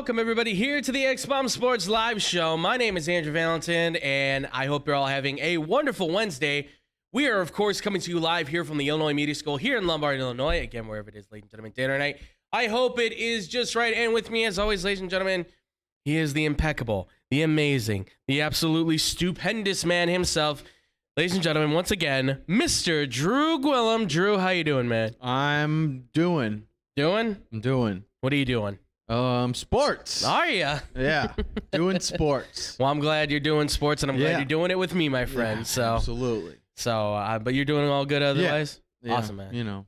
welcome everybody here to the X-Bomb Sports Live Show. My name is Andrew Valentin, and I hope you're all having a wonderful Wednesday. We are, of course, coming to you live here from the Illinois Media School here in Lombard, Illinois. Again, wherever it is, ladies and gentlemen, day or night. I hope it is just right. And with me, as always, ladies and gentlemen, he is the impeccable, the amazing, the absolutely stupendous man himself. Ladies and gentlemen, once again, Mr. Drew Gwillem. Drew, how you doing, man? I'm doing. Doing? I'm doing. What are you doing? Sports. Are ya? Yeah, doing sports. Well, I'm glad you're doing sports, and I'm glad you're doing it with me, my friend. Yeah, absolutely. But you're doing all good otherwise? Yeah, awesome, man. You know,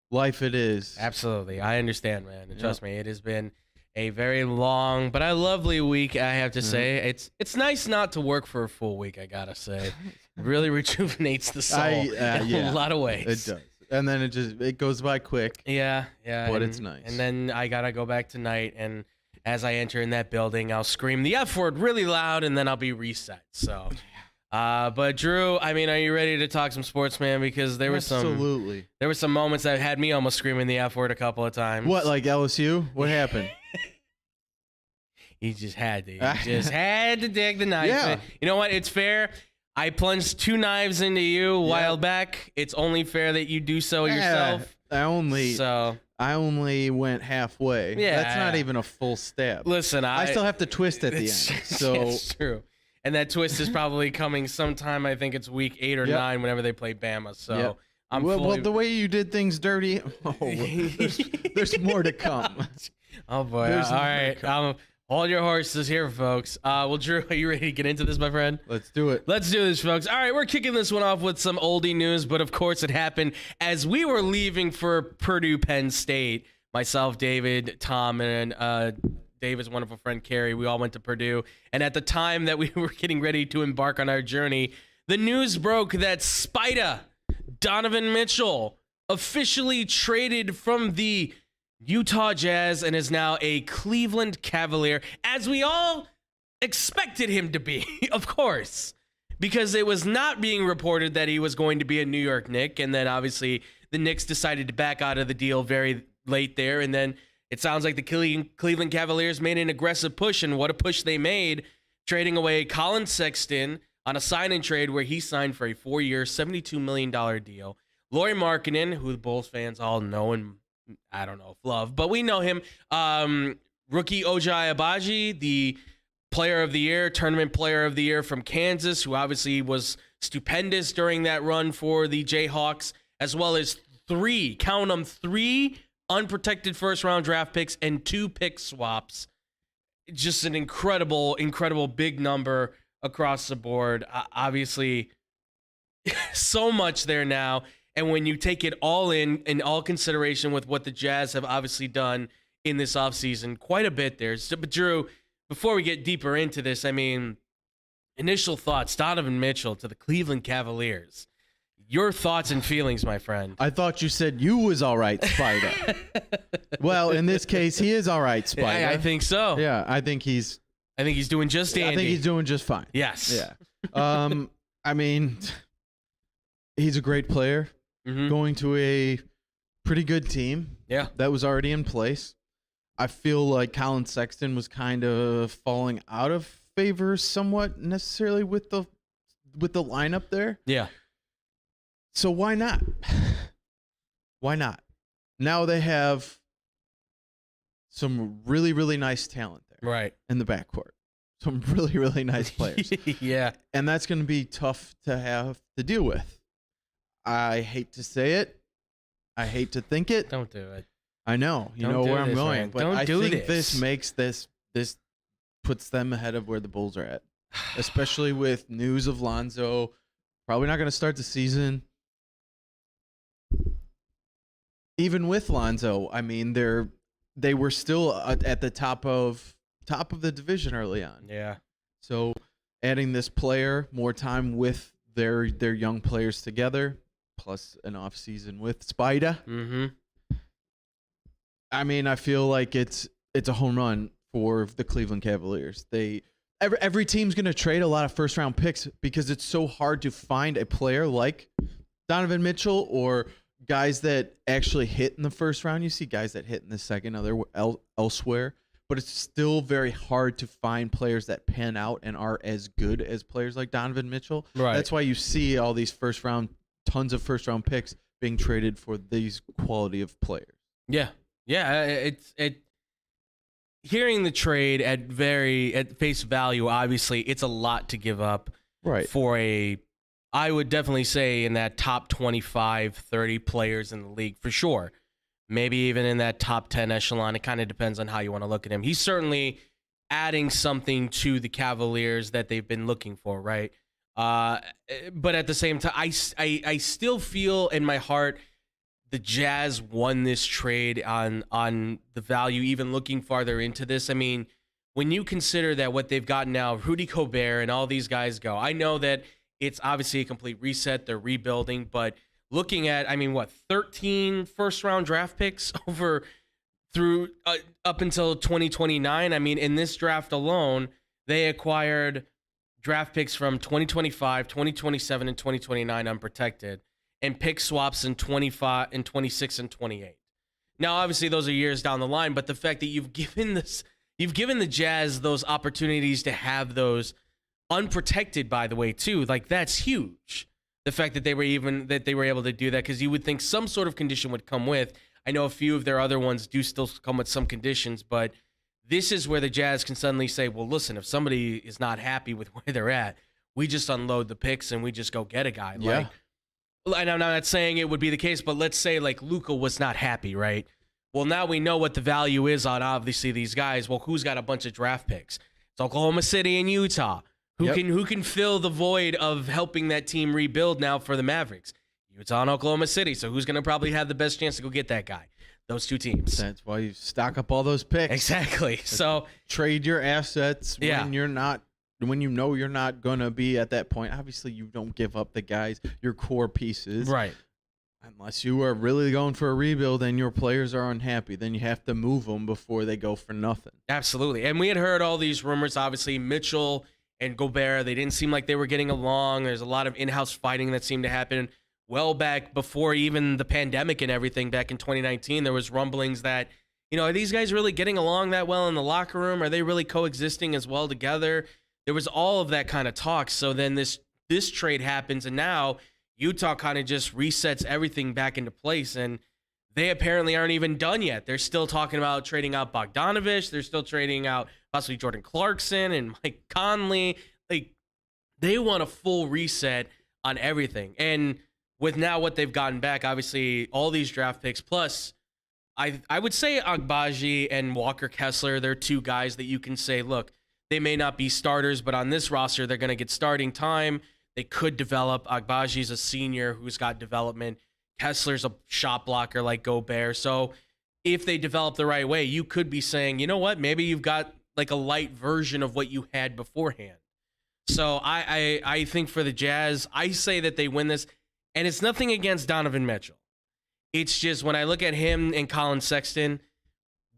life it is. Absolutely. I understand, man. And trust me, it has been a very long but a lovely week, I have to say. It's nice not to work for a full week, I gotta say. It really rejuvenates the soul in a lot of ways. It does. And then it goes by quick. Yeah. But it's nice. And then I gotta go back tonight, and as I enter in that building, I'll scream the F word really loud, and then I'll be reset. So, but Drew, I mean, are you ready to talk some sports, man? Because there were some moments that had me almost screaming the F word a couple of times. What, like LSU? What happened? He just had to. He just had to dig the knife. Yeah. You know what? It's fair. I plunged 2 knives into you a while back. It's only fair that you do so yourself. I only went halfway. Yeah. That's not even a full stab. Listen, I still have to twist at the end. So it's true. And that twist is probably coming sometime. I think it's week 8 or 9 whenever they play Bama. So I'm well, the way you did things dirty, there's more to come. Oh boy! All right, hold your horses here, folks. Well, Drew, are you ready to get into this, my friend? Let's do it. Let's do this, folks. All right, we're kicking this one off with some oldie news, but of course it happened as we were leaving for Purdue Penn State. Myself, David, Tom, and David's wonderful friend Carrie, we all went to Purdue. And at the time that we were getting ready to embark on our journey, the news broke that Spida, Donovan Mitchell, officially traded from the Utah Jazz and is now a Cleveland Cavalier, as we all expected him to be, of course, because it was not being reported that he was going to be a New York Knick. And then obviously the Knicks decided to back out of the deal very late there. And then it sounds like the Cleveland Cavaliers made an aggressive push, and what a push they made, trading away Colin Sexton on a sign and trade where he signed for a 4-year, $72 million deal. Lauri Markkanen, who the Bulls fans all know and I don't know if love, but we know him. Rookie Ojai Abaji, the player of the year, tournament player of the year from Kansas, who obviously was stupendous during that run for the Jayhawks, as well as 3 unprotected first-round draft picks and 2 pick swaps. Just an incredible, incredible big number across the board. Obviously, so much there now. And when you take it all in all consideration with what the Jazz have obviously done in this offseason, quite a bit there. So, but Drew, before we get deeper into this, I mean, initial thoughts, Donovan Mitchell to the Cleveland Cavaliers. Your thoughts and feelings, my friend. I thought you said you was all right, Spida. Well, in this case, he is all right, Spida. I think so. Yeah, I think he's doing just dandy. I think he's doing just fine. Yes. Yeah. I mean, he's a great player. Mm-hmm. Going to a pretty good team that was already in place. I feel like Colin Sexton was kind of falling out of favor somewhat necessarily with the lineup there. Yeah. So why not? Why not? Now they have some really, really nice talent there. Right. In the backcourt. Some really, really nice players. Yeah. And that's going to be tough to have to deal with. I hate to say it. I hate to think it. Don't do it. I know. You know where I'm going. Man. But I think this makes this puts them ahead of where the Bulls are at. Especially with news of Lonzo. Probably not going to start the season. Even with Lonzo, I mean, they were still at the top of the division early on. Yeah. So adding this player, more time with their young players together, plus an off season with Spida. Mm-hmm. I mean, I feel like it's a home run for the Cleveland Cavaliers. Every team's going to trade a lot of first round picks because it's so hard to find a player like Donovan Mitchell or guys that actually hit in the first round. You see guys that hit in the second elsewhere, but it's still very hard to find players that pan out and are as good as players like Donovan Mitchell. Right. That's why you see all these tons of first round picks being traded for these quality of players. Yeah. Hearing the trade at face value, obviously it's a lot to give up. Right. For I would definitely say in that top 25, 30 players in the league for sure. Maybe even in that top 10 echelon. It kind of depends on how you want to look at him. He's certainly adding something to the Cavaliers that they've been looking for, right? But at the same time, I still feel in my heart the Jazz won this trade on the value, even looking farther into this. I mean, when you consider that what they've gotten now, Rudy Gobert and all these guys go, I know that it's obviously a complete reset. They're rebuilding, but looking at, 13 first-round draft picks up until 2029. I mean, in this draft alone, they acquired draft picks from 2025, 2027, and 2029 unprotected, and pick swaps in 25, and 26, and 28. Now, obviously, those are years down the line, but the fact that you've given the Jazz those opportunities to have those unprotected, by the way, too, like that's huge. The fact that they were able to do that, because you would think some sort of condition would come with. I know a few of their other ones do still come with some conditions, but this is where the Jazz can suddenly say, well, listen, if somebody is not happy with where they're at, we just unload the picks and we just go get a guy. Yeah. And I'm not saying it would be the case, but let's say like Luka was not happy, right? Well, now we know what the value is on obviously these guys. Well, who's got a bunch of draft picks? It's Oklahoma City and Utah. Who can fill the void of helping that team rebuild now for the Mavericks? Utah and Oklahoma City. So who's going to probably have the best chance to go get that guy? Those two teams. That's why you stock up all those picks. Exactly. So trade your assets when you know you're not going to be at that point. Obviously, you don't give up the guys, your core pieces. Right. Unless you are really going for a rebuild and your players are unhappy, then you have to move them before they go for nothing. Absolutely. And we had heard all these rumors, obviously, Mitchell and Gobert, they didn't seem like they were getting along. There's a lot of in-house fighting that seemed to happen well back before even the pandemic and everything. Back in 2019, there was rumblings that, are these guys really getting along that well in the locker room? Are they really coexisting as well together? There was all of that kind of talk. So then this trade happens, and now Utah kind of just resets everything back into place, and they apparently aren't even done yet. They're still talking about trading out Bogdanovich. They're still trading out possibly Jordan Clarkson and Mike Conley. Like, they want a full reset on everything. And with now what they've gotten back, obviously all these draft picks, plus I would say Agbaji and Walker Kessler, they're two guys that you can say, look, they may not be starters, but on this roster, they're going to get starting time. They could develop. Agbaji's a senior who's got development. Kessler's a shot blocker like Gobert. So if they develop the right way, you could be saying, you know what, maybe you've got like a light version of what you had beforehand. So I think for the Jazz, I say that they win this, and it's nothing against Donovan Mitchell. It's just when I look at him and Colin Sexton,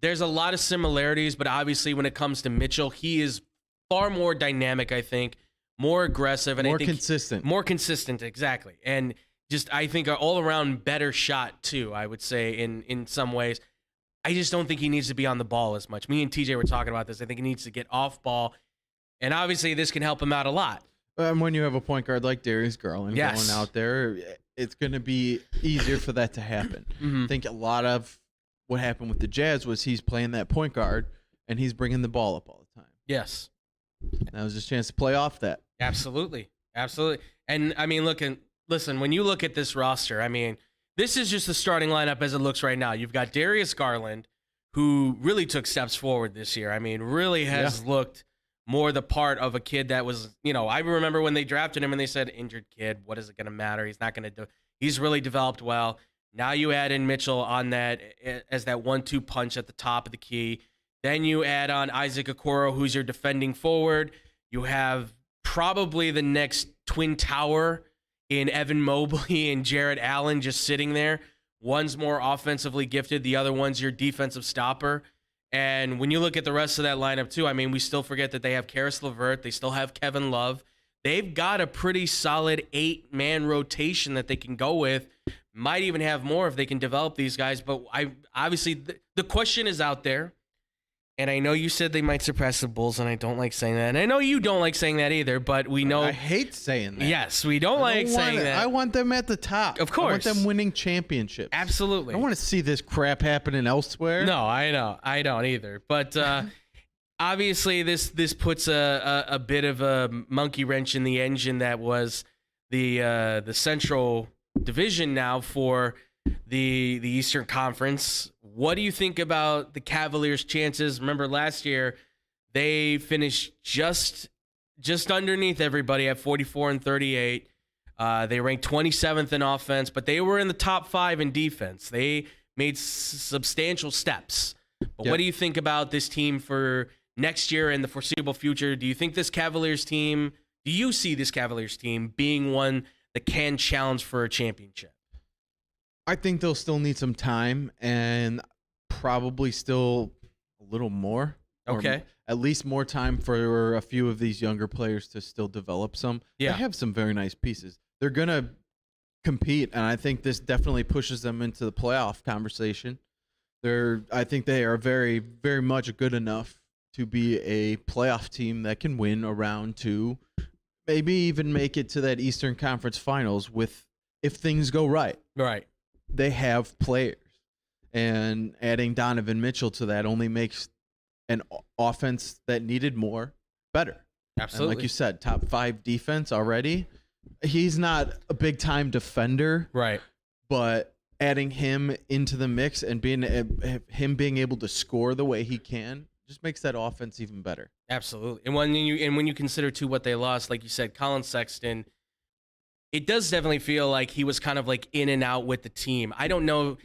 there's a lot of similarities, but obviously when it comes to Mitchell, he is far more dynamic, I think, more aggressive, and more I think consistent. More consistent, exactly. And just I think an all-around better shot too, I would say in some ways. I just don't think he needs to be on the ball as much. Me and TJ were talking about this. I think he needs to get off ball, and obviously this can help him out a lot. When you have a point guard like Darius Garland going out there, it's going to be easier for that to happen. I think a lot of what happened with the Jazz was he's playing that point guard, and he's bringing the ball up all the time. Yes. That was his chance to play off that. Absolutely. And, I mean, listen, when you look at this roster, I mean, this is just the starting lineup as it looks right now. You've got Darius Garland, who really took steps forward this year. I mean, really has looked more the part of a kid that was, I remember when they drafted him and they said, injured kid, what is it going to matter? He's not going to do. He's really developed well. Now you add in Mitchell on that as that 1-2 punch at the top of the key. Then you add on Isaac Okoro, who's your defending forward. You have probably the next twin tower in Evan Mobley and Jarrett Allen just sitting there. One's more offensively gifted. The other one's your defensive stopper. And when you look at the rest of that lineup too, I mean, we still forget that they have Karis LeVert. They still have Kevin Love. They've got a pretty solid 8-man rotation that they can go with. Might even have more if they can develop these guys. But obviously the question is out there. And I know you said they might suppress the Bulls, and I don't like saying that. And I know you don't like saying that either, but we know. I hate saying that. Yes, we don't like saying that. I want them at the top. Of course. I want them winning championships. Absolutely. I don't want to see this crap happening elsewhere. No, I know. I don't either. But obviously, this puts a bit of a monkey wrench in the engine that was the Central Division now for the Eastern Conference. What do you think about the Cavaliers' chances? Remember last year, they finished just underneath everybody at 44-38. They ranked 27th in offense, but they were in the top 5 in defense. They made substantial steps. But What do you think about this team for next year and the foreseeable future? Do you think this Cavaliers team, do you see this Cavaliers team being one that can challenge for a championship? I think they'll still need some time and probably still a little more. Okay. At least more time for a few of these younger players to still develop some. Yeah. They have some very nice pieces. They're going to compete, and I think this definitely pushes them into the playoff conversation. I think they are very, very much good enough to be a playoff team that can win a round 2, maybe even make it to that Eastern Conference Finals if things go right. Right. They have players, and adding Donovan Mitchell to that only makes an offense that needed more better. Absolutely. And like you said, top 5 defense already. He's not a big time defender, right? But adding him into the mix and him being able to score the way he can just makes that offense even better. Absolutely. And when you consider too what they lost, like you said, Colin Sexton, it does definitely feel like he was kind of like in and out with the team. I don't know.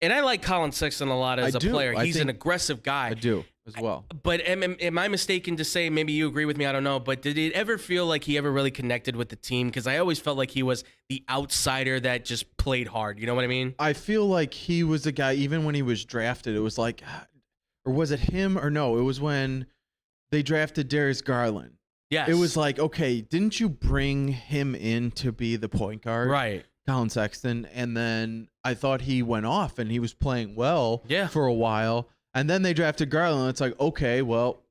And I like Colin Sexton a lot as a player. He's an aggressive guy. I do as well. But am I mistaken to say, maybe you agree with me, I don't know, but did it ever feel like he ever really connected with the team? Because I always felt like he was the outsider that just played hard. You know what I mean? I feel like he was the guy, even when he was drafted, it was like, or was it him or no? It was when they drafted Darius Garland. Yes. It was like, okay, didn't you bring him in to be the point guard? Right. Colin Sexton. And then I thought he went off and he was playing well for a while. And then they drafted Garland. It's like, okay, well,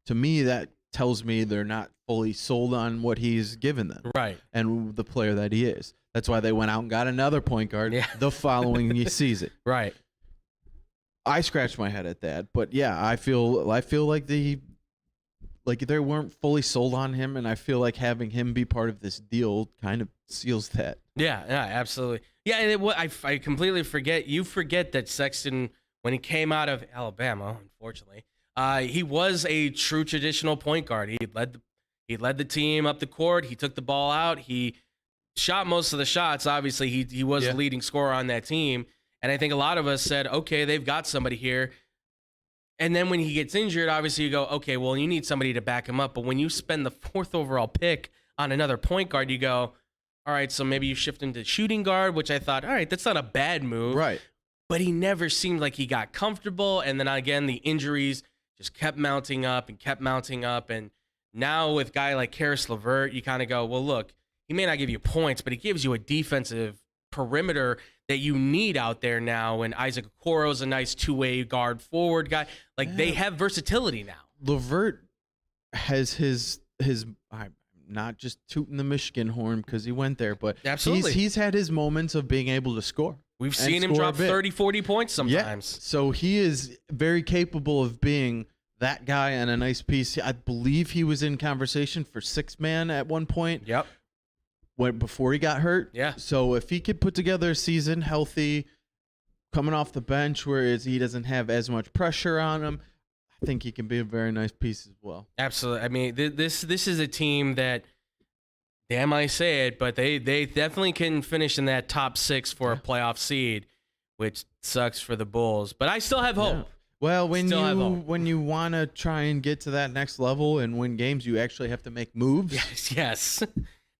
to me, that tells me they're not fully sold on what he's given them. Right. And the player that he is. That's why they went out and got another point guard the following season. Right. I scratched my head at that. But yeah, I feel like they weren't fully sold on him, and I feel like having him be part of this deal kind of seals that. Yeah, absolutely. Yeah, and I completely forget. You forget that Sexton, when he came out of Alabama, unfortunately, he was a true traditional point guard. He led the team up the court. He took the ball out. He shot most of the shots. Obviously, he was the leading scorer on that team. And I think a lot of us said, okay, they've got somebody here. And then when he gets injured, obviously you go, okay, well, you need somebody to back him up. But when you spend the 4th overall pick on another point guard, you go, all right, so maybe you shift him to shooting guard, which I thought, all right, that's not a bad move. Right. But he never seemed like he got comfortable. And then again, the injuries just kept mounting up. And now with a guy like Karis LeVert, you kind of go, well, look, he may not give you points, but he gives you a defensive perimeter that you need out there now. And Isaac Okoro's a nice 2-way guard forward guy. Like they have versatility now. LeVert has his I'm not just tooting the Michigan horn because he went there, but absolutely he's had his moments of being able to score. We've seen him drop 30, 40 points sometimes. Yeah. So he is very capable of being that guy and a nice piece. I believe he was in conversation for 6-man at one point. Yep. Before he got hurt. Yeah. So if he could put together a season healthy, coming off the bench where he doesn't have as much pressure on him, I think he can be a very nice piece as well. Absolutely. I mean, this is a team that, damn I say it, but they definitely can finish in that top 6 for a playoff seed, which sucks for the Bulls. But I still have hope. Yeah. Well, when you want to try and get to that next level and win games, you actually have to make moves. Yes.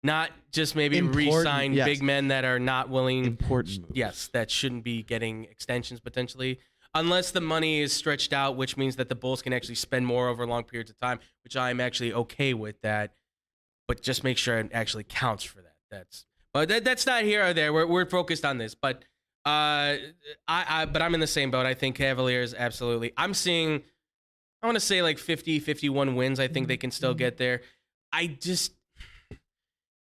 Not just maybe re-sign big men that are not willing. Important moves. Yes, that shouldn't be getting extensions potentially. Unless the money is stretched out, which means that the Bulls can actually spend more over long periods of time, which I'm actually okay with that. But just make sure it actually counts for that. That's not here or there. We're focused on this. But But I'm in the same boat. I think Cavaliers, absolutely. I'm seeing, I want to say like 50, 51 wins. I think they can still get there.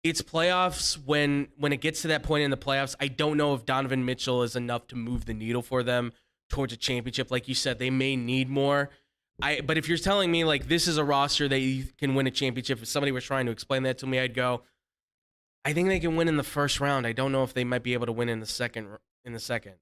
It's playoffs. When it gets to that point in the playoffs, I don't know if Donovan Mitchell is enough to move the needle for them towards a championship. Like you said, they may need more. But if you're telling me like this is a roster that you can win a championship, if somebody was trying to explain that to me, I'd go, I think they can win in the first round. I don't know if they might be able to win in the second.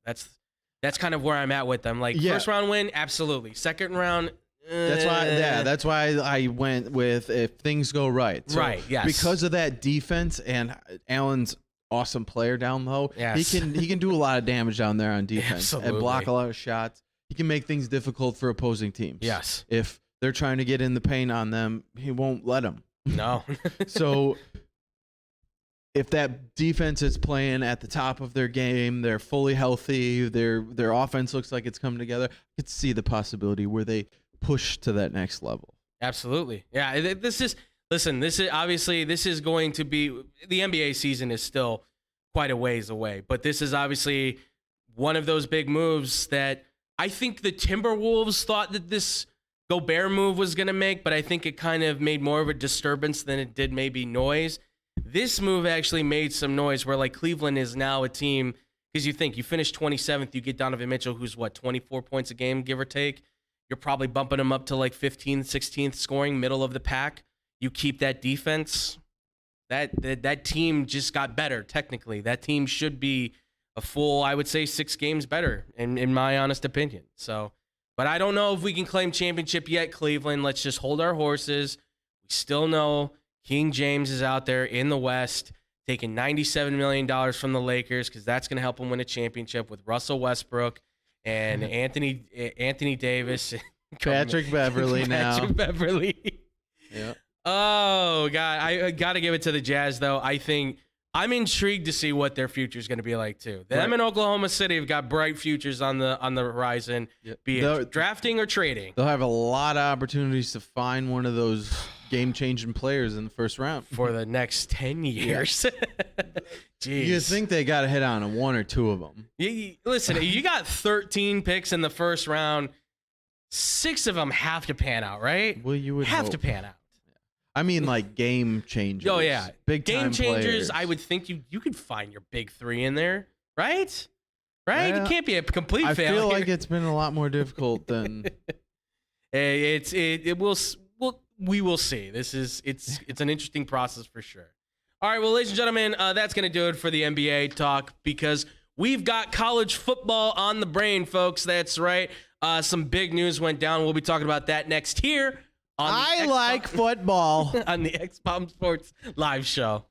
That's kind of where I'm at with them. Like first round win, absolutely. Second round, That's why I went with if things go right. So right. Yes. Because of that defense and Allen's awesome player down low. Yes. He can do a lot of damage down there on defense Absolutely. and block a lot of shots. He can make things difficult for opposing teams. Yes. If they're trying to get in the paint on them, he won't let them. No. So if that defense is playing at the top of their game, they're fully healthy, their offense looks like it's coming together, I could see the possibility where they push to that next level. Absolutely. Yeah, this is going to be, the NBA season is still quite a ways away, but this is obviously one of those big moves that I think the Timberwolves thought that this Gobert move was going to make, but I think it kind of made more of a disturbance than it did maybe noise. This move actually made some noise where like Cleveland is now a team, because you think you finish 27th, you get Donovan Mitchell, who's 24 points a game, give or take. You're probably bumping him up to like 15th, 16th scoring, middle of the pack. You keep that defense. That team just got better, technically. That team should be a full, I would say, 6 games better, in my honest opinion. So, but I don't know if we can claim championship yet, Cleveland. Let's just hold our horses. We still know King James is out there in the West taking $97 million from the Lakers because that's going to help him win a championship with Russell Westbrook and Anthony Davis. Patrick Beverly now. Patrick Beverly. Yeah. Oh, God. I got to give it to the Jazz, though. I think I'm intrigued to see what their future is going to be like, too. Them in Oklahoma City have got bright futures on the horizon, be it drafting or trading. They'll have a lot of opportunities to find one of those game-changing players in the first round for the next 10 years. Jeez. You think they got to hit on one or two of them. Listen, you got 13 picks in the first round. 6 of them have to pan out, right? Well, you would have to pan out. I mean, like game changers. Oh yeah, big game changers. Players. I would think you could find your big 3 in there, right? Right? It can't be a complete failure. I feel like it's been a lot more difficult than. We will see. It's an interesting process for sure. All right, well, ladies and gentlemen, that's gonna do it for the NBA talk because we've got college football on the brain, folks. That's right. Some big news went down. We'll be talking about that next here. I like football on the X-Bomb Sports live show.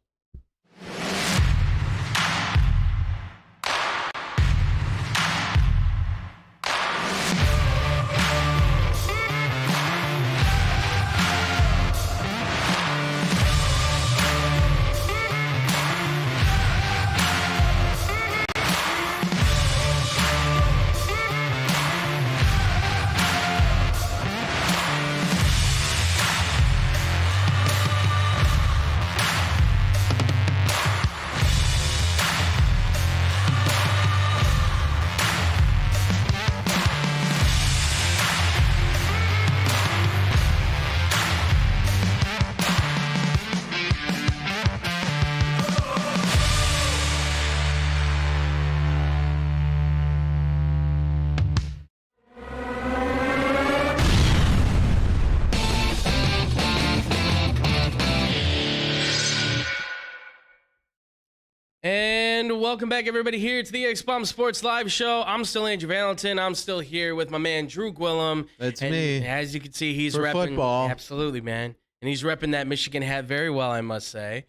And welcome back, everybody. Here it's the X-Bomb Sports Live Show. I'm still Andrew Valentin. I'm still here with my man Drew Gwillem. That's and me. As you can see, he's for repping football. Absolutely, man. And he's repping that Michigan hat very well, I must say.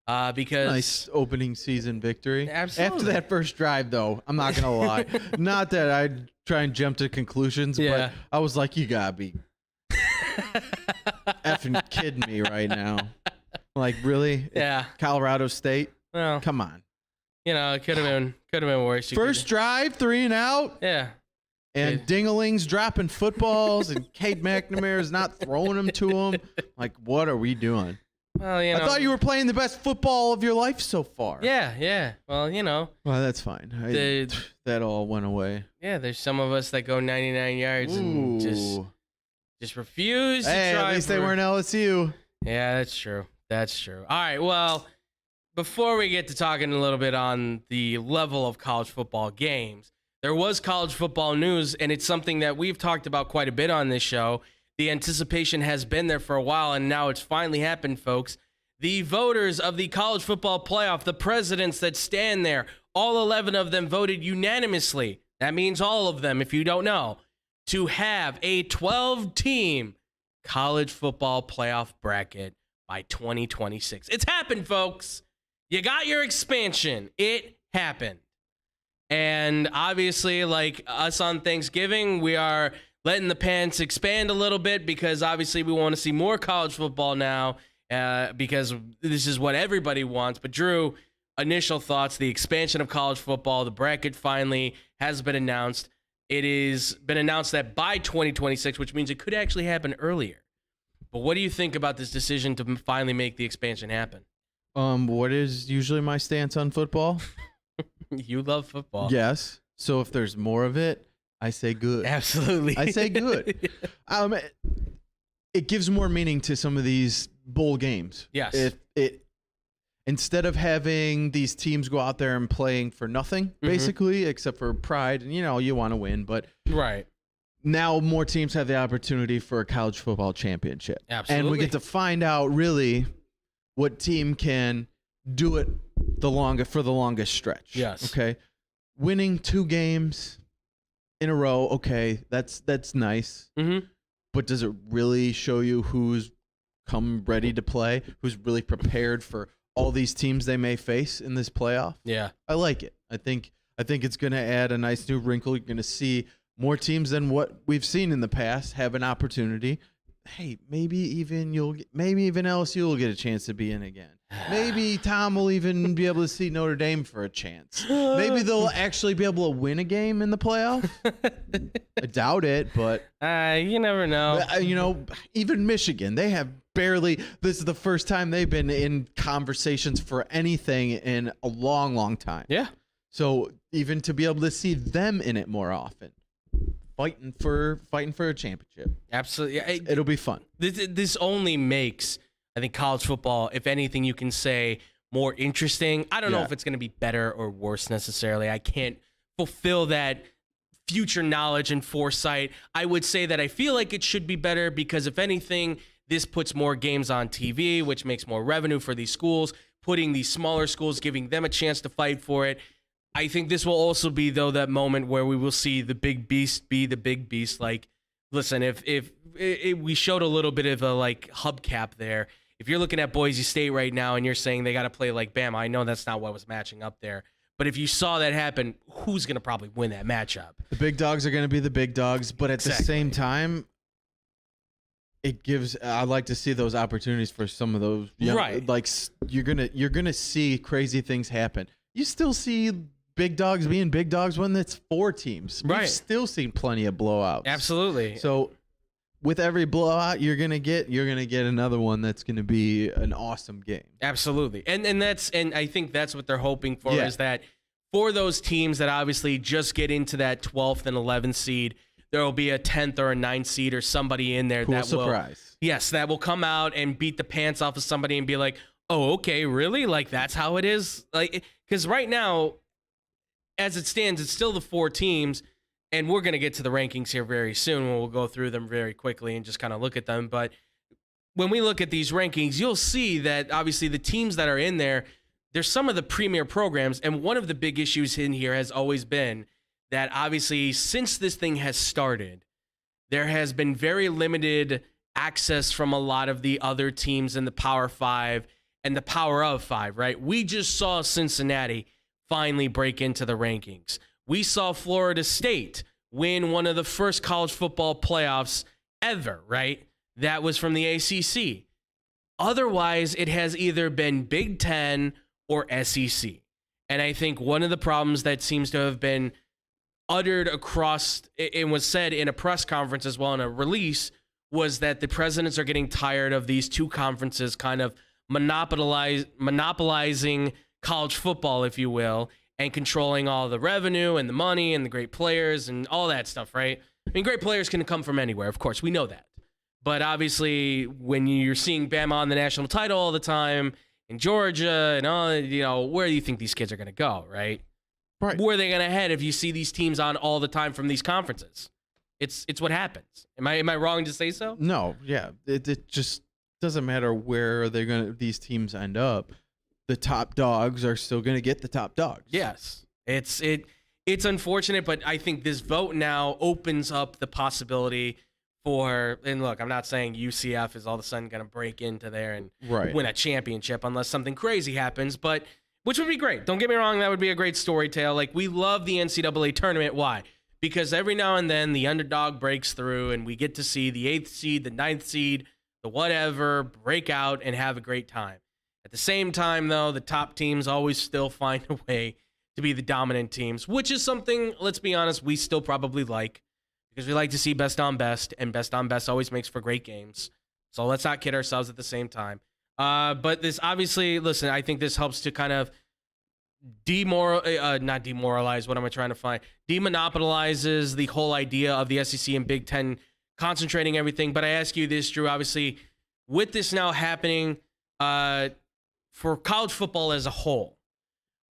Because nice opening season victory. Absolutely. After that first drive, though, I'm not gonna lie. Not that I'd try and jump to conclusions, but I was like, you gotta be effing kidding me right now. Like, really? Yeah. Colorado State? Well, come on. You know, it could have been worse. First drive, 3 and out. Yeah. And Dingling's dropping footballs, and Cade McNamara is not throwing them to him. Like, what are we doing? Well, I thought you were playing the best football of your life so far. Yeah. Well, Well, that's fine. That all went away. Yeah, there's some of us that go 99 yards and just refuse to try. At least they weren't LSU. Yeah, that's true. All right, well, before we get to talking a little bit on the level of college football games, there was college football news, and it's something that we've talked about quite a bit on this show. The anticipation has been there for a while, and now it's finally happened, folks. The voters of the college football playoff, the presidents that stand there, all 11 of them voted unanimously. That means all of them, if you don't know, to have a 12-team college football playoff bracket by 2026. It's happened, folks. You got your expansion. It happened. And obviously, like us on Thanksgiving, we are letting the pants expand a little bit because obviously we want to see more college football now because this is what everybody wants. But Drew, initial thoughts, the expansion of college football, the bracket finally has been announced. It has been announced that by 2026, which means it could actually happen earlier. But what do you think about this decision to finally make the expansion happen? What is usually my stance on football? You love football. Yes. So if there's more of it, I say good. Absolutely. I say good. It gives more meaning to some of these bowl games. Yes. It instead of having these teams go out there and playing for nothing, basically, except for pride, and you want to win, but right. Now more teams have the opportunity for a college football championship. Absolutely. And we get to find out really what team can do it for the longest stretch. Yes. Okay. Winning 2 games in a row, okay, that's nice. But does it really show you who's come ready to play, who's really prepared for all these teams they may face in this playoff? Yeah. I like it. I think it's going to add a nice new wrinkle. You're going to see more teams than what we've seen in the past have an opportunity. Hey, maybe even LSU will get a chance to be in again. Maybe Tom will even be able to see Notre Dame for a chance. Maybe they'll actually be able to win a game in the playoff. I doubt it, but you never know. Even Michigan, they have barely. This is the first time they've been in conversations for anything in a long, long time. Yeah. So even to be able to see them in it more often. Fighting for a championship. Absolutely. It'll be fun. This only makes, I think, college football, if anything you can say, more interesting. I don't know if it's going to be better or worse necessarily. I can't fulfill that future knowledge and foresight. I would say that I feel like it should be better because, if anything, this puts more games on TV, which makes more revenue for these schools, putting these smaller schools, giving them a chance to fight for it. I think this will also be, though, that moment where we will see the big beast be the big beast. Like, listen, if we showed a little bit of a hubcap there. If you're looking at Boise State right now and you're saying they got to play like Bama, I know that's not what was matching up there. But if you saw that happen, who's going to probably win that matchup? The big dogs are going to be the big dogs, but at the same time, I'd like to see those opportunities for some of those young, right. Like you're gonna see crazy things happen. You still see big dogs being big dogs when it's 4 teams. Right. We've still seen plenty of blowouts. Absolutely. So with every blowout you're gonna get another one that's gonna be an awesome game. Absolutely. And I think that's what they're hoping for is that for those teams that obviously just get into that 12th and 11th seed, there will be a 10th or a 9th seed or somebody in there that will come out and beat the pants off of somebody and be like, oh, okay, really? Like, that's how it is? Like, because right now, as it stands, it's still the 4 teams, and we're going to get to the rankings here very soon. We'll go through them very quickly and just kind of look at them. But when we look at these rankings, you'll see that obviously the teams that are in there, they're some of the premier programs. And one of the big issues in here has always been that obviously since this thing has started, there has been very limited access from a lot of the other teams in the Power 5 and the Power of 5, right? We just saw Cincinnati finally break into the rankings. We saw Florida State win one of the first college football playoffs ever, right? That was from the ACC. Otherwise, it has either been Big Ten or SEC. And I think one of the problems that seems to have been uttered across, and was said in a press conference as well in a release, was that the presidents are getting tired of these 2 conferences kind of monopolizing college football, if you will, and controlling all the revenue and the money and the great players and all that stuff, right? I mean, great players can come from anywhere, of course, we know that. But obviously, when you're seeing Bama on the national title all the time in Georgia and all, where do you think these kids are going to go, right? Right. Where are they going to head if you see these teams on all the time from these conferences? It's what happens. Am I wrong to say so? No, yeah. It just doesn't matter where these teams end up. The top dogs are still going to get the top dogs. Yes. It's unfortunate, but I think this vote now opens up the possibility for, and look, I'm not saying UCF is all of a sudden going to break into there and win a championship unless something crazy happens, but which would be great. Don't get me wrong, that would be a great story tale. Like, we love the NCAA tournament. Why? Because every now and then the underdog breaks through and we get to see the 8th seed, the 9th seed, the whatever break out and have a great time. At the same time, though, the top teams always still find a way to be the dominant teams, which is something, let's be honest, we still probably like, because we like to see best on best, and best on best always makes for great games. So let's not kid ourselves at the same time. But this obviously, listen, I think this helps to kind of not demoralize, what am I trying to find? Demonopolizes the whole idea of the SEC and Big Ten concentrating everything. But I ask you this, Drew, obviously, with this now happening for college football as a whole,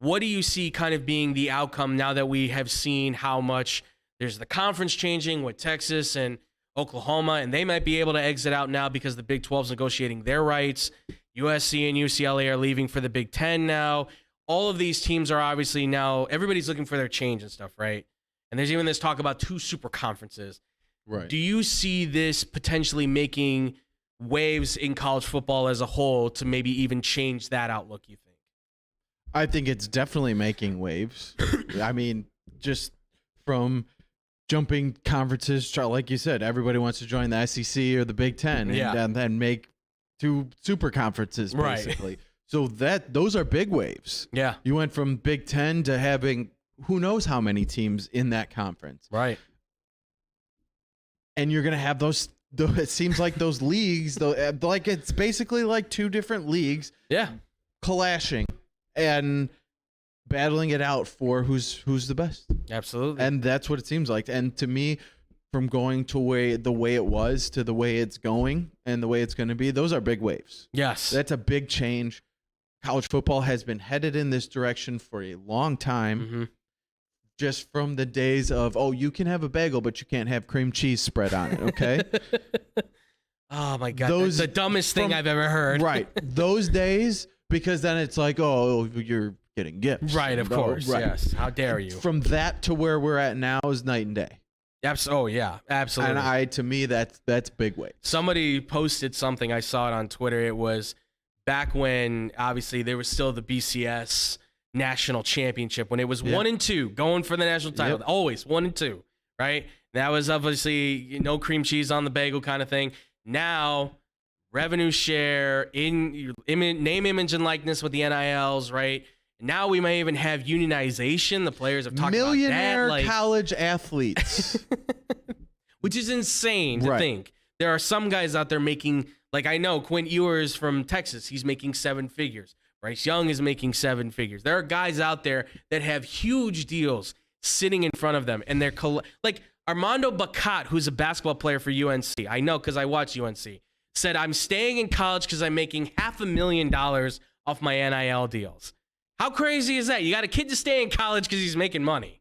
what do you see kind of being the outcome now that we have seen how much there's the conference changing with Texas and Oklahoma, and they might be able to exit out now because the Big 12 is negotiating their rights. USC and UCLA are leaving for the Big 10 now. All of these teams are obviously now, everybody's looking for their change and stuff, right? And there's even this talk about 2 super conferences. Right. Do you see this potentially making waves in college football as a whole to maybe even change that outlook, you think? I think it's definitely making waves. I mean, just from jumping conferences, like you said, everybody wants to join the SEC or the Big Ten and then make 2 super conferences, basically. Right. So those are big waves. Yeah. You went from Big Ten to having who knows how many teams in that conference. Right. And you're going to have those, it seems like those leagues, like it's basically like 2 different leagues. Yeah. Clashing and battling it out for who's the best. Absolutely. And that's what it seems like. And to me, from going to the way it was to the way it's going and the way it's going to be, those are big waves. Yes. That's a big change. College football has been headed in this direction for a long time. Mm-hmm. Just from the days of, you can have a bagel, but you can't have cream cheese spread on it, okay? Oh, my God. That's the dumbest thing I've ever heard. Right. Those days, because then it's like, you're getting gifts. Right, of course. Right. Yes. How dare you? From that to where we're at now is night and day. Oh, yeah. Absolutely. And to me, that's big weight. Somebody posted something. I saw it on Twitter. It was back when, obviously, there was still the BCS national championship when it was 1 and 2 going for the national title. Yep. Always 1 and 2, right? That was obviously no cream cheese on the bagel kind of thing. Now, revenue share in name, image, and likeness with the NILs, right? Now we may even have unionization. The players have talked about that. Millionaire college athletes. Which is insane to think. There are some guys out there making, like I know Quinn Ewers from Texas, he's making 7 figures. Bryce Young is making 7 figures. There are guys out there that have huge deals sitting in front of them. And they're like Armando Bacot, who's a basketball player for UNC. I know because I watch UNC. Said, I'm staying in college because I'm making $500,000 off my NIL deals. How crazy is that? You got a kid to stay in college because he's making money.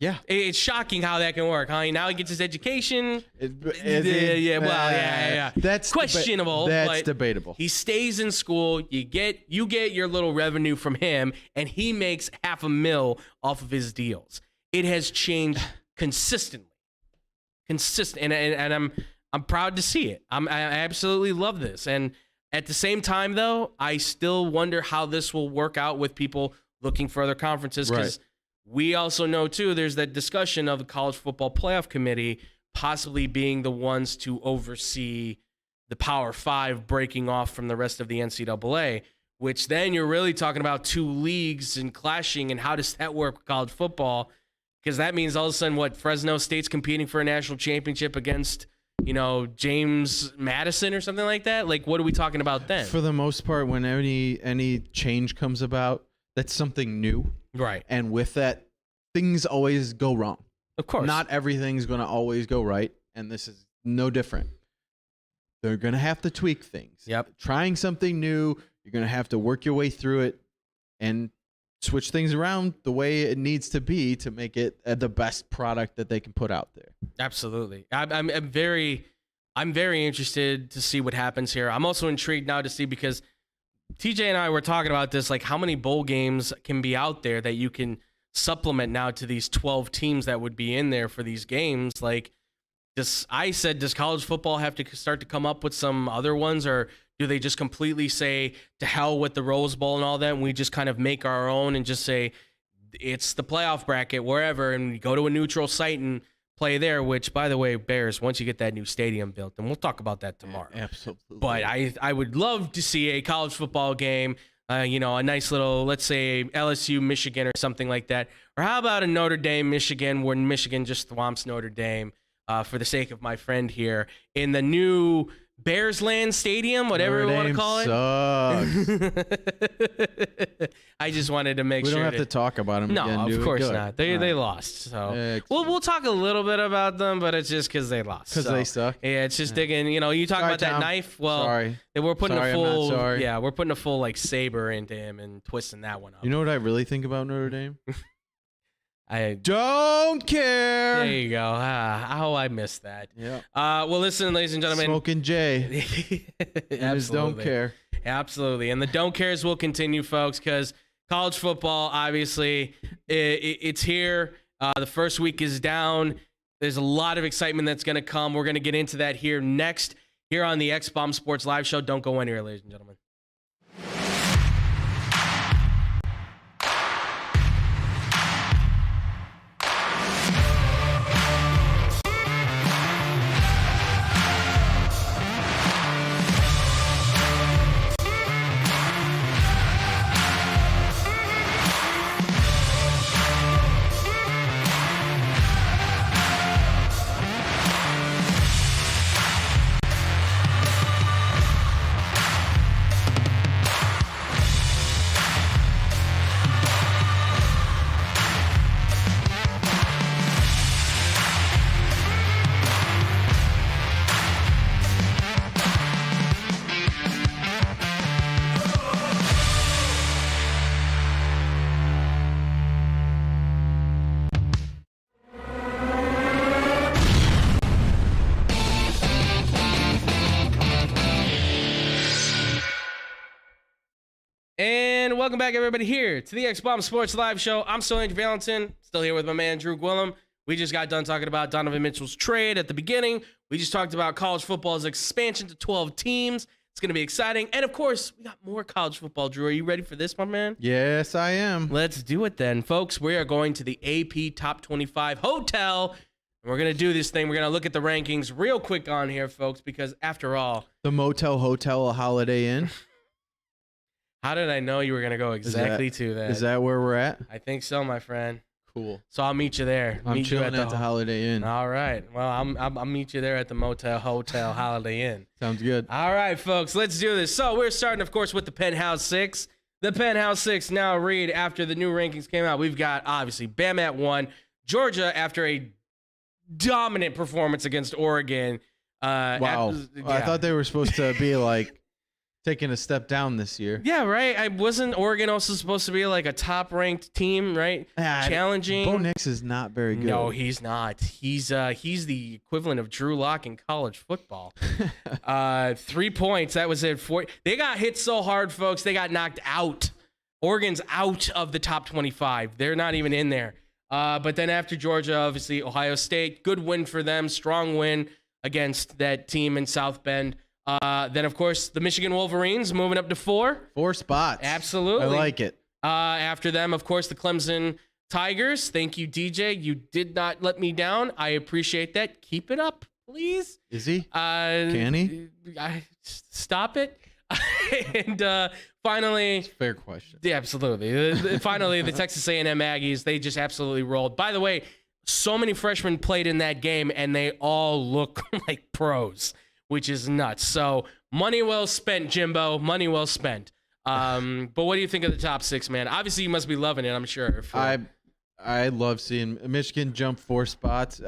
Yeah. It's shocking how that can work, huh? Now he gets his education. Yeah. That's questionable. That's debatable. He stays in school. You get your little revenue from him, and he makes $500,000 off of his deals. It has changed consistently. And I'm proud to see it. I absolutely love this. And at the same time, though, I still wonder how this will work out with people looking for other conferences because we also know, too, there's that discussion of the College Football Playoff Committee possibly being the ones to oversee the Power 5 breaking off from the rest of the NCAA, which then you're really talking about 2 leagues and clashing, and how does that work with college football? Because that means all of a sudden, Fresno State's competing for a national championship against James Madison or something like that? Like, what are we talking about then? For the most part, when any change comes about, that's something new. Right. And with that, things always go wrong. Of course. Not everything's going to always go right, and this is no different. They're going to have to tweak things. Yep. Trying something new, you're going to have to work your way through it and switch things around the way it needs to be to make it the best product that they can put out there. Absolutely. I'm very interested to see what happens here. I'm also intrigued now to see, because TJ and I were talking about this, like how many bowl games can be out there that you can supplement now to these 12 teams that would be in there for these games. Like, does college football have to start to come up with some other ones, or do they just completely say to hell with the Rose Bowl and all that, and we just kind of make our own and just say it's the playoff bracket wherever, and we go to a neutral site and play there? Which, by the way, Bears, once you get that new stadium built, and we'll talk about that tomorrow. Absolutely. But I would love to see a college football game, a nice little, let's say LSU Michigan or something like that, or how about a Notre Dame Michigan, where Michigan just swamps Notre Dame, for the sake of my friend here, in the new Bearsland Stadium, whatever we want to call it. I just wanted to make sure. We don't have to talk about them again, No, of course not. They lost. So we'll talk a little bit about them, but it's just because they lost. Because they suck. Yeah, it's just digging. You talk about that knife. Well, sorry. We're putting a full. Sorry. Yeah, we're putting a full like saber into him and twisting that one up. You know what I really think about Notre Dame? I don't care. There you go. I missed that. Yeah. Well, listen, ladies and gentlemen. Smoking Jay. Just don't care. Absolutely. And the don't cares will continue, folks, because college football, obviously, it's here. The first week is down. There's a lot of excitement that's going to come. We're going to get into that here next, here on the X-Bomb Sports Live Show. Don't go anywhere, ladies and gentlemen. And welcome back, everybody, here to the X-Bomb Sports Live Show. I'm still Andrew Valentin, still here with my man, Drew Gwillem. We just got done talking about Donovan Mitchell's trade at the beginning. We just talked about college football's expansion to 12 teams. It's going to be exciting. And, of course, we got more college football. Drew, are you ready for this, my man? Yes, I am. Let's do it then. Folks, we are going to the AP Top 25 Hotel. And we're going to do this thing. We're going to look at the rankings real quick on here, folks, because, after all, the Motel Hotel, a Holiday Inn. How did I know you were going to go exactly to that? Is that where we're at? I think so, my friend. Cool. So I'll meet you there. I'm chilling at the Holiday Inn. All right. Well, I'll meet you there at the Motel Hotel Holiday Inn. Sounds good. All right, folks. Let's do this. So we're starting, of course, with the Penthouse 6. The Penthouse 6 now read after the new rankings came out. We've got, obviously, Bama at 1. Georgia, after a dominant performance against Oregon. Wow. I thought they were supposed to be like taking a step down this year. Yeah, right. Wasn't Oregon also supposed to be like a top-ranked team, right? Challenging. Bo Nix is not very good. No, he's not. He's the equivalent of Drew Lock in college football. 3 points. That was it. They got hit so hard, folks. They got knocked out. Oregon's out of the top 25. They're not even in there. But then after Georgia, obviously Ohio State, good win for them. Strong win against that team in South Bend. Then, of course, the Michigan Wolverines moving up to 4. 4 spots. Absolutely. I like it. After them, of course, the Clemson Tigers. Thank you, DJ. You did not let me down. I appreciate that. Keep it up, please. Is he? Can he? Stop it. And finally, fair question. Yeah, absolutely. Finally, the Texas A&M Aggies, they just absolutely rolled. By the way, so many freshmen played in that game, and they all look like pros, which is nuts. So money well spent, Jimbo. Money well spent. But what do you think of the top 6, man? Obviously, you must be loving it, I'm sure. I love seeing Michigan jump 4 spots.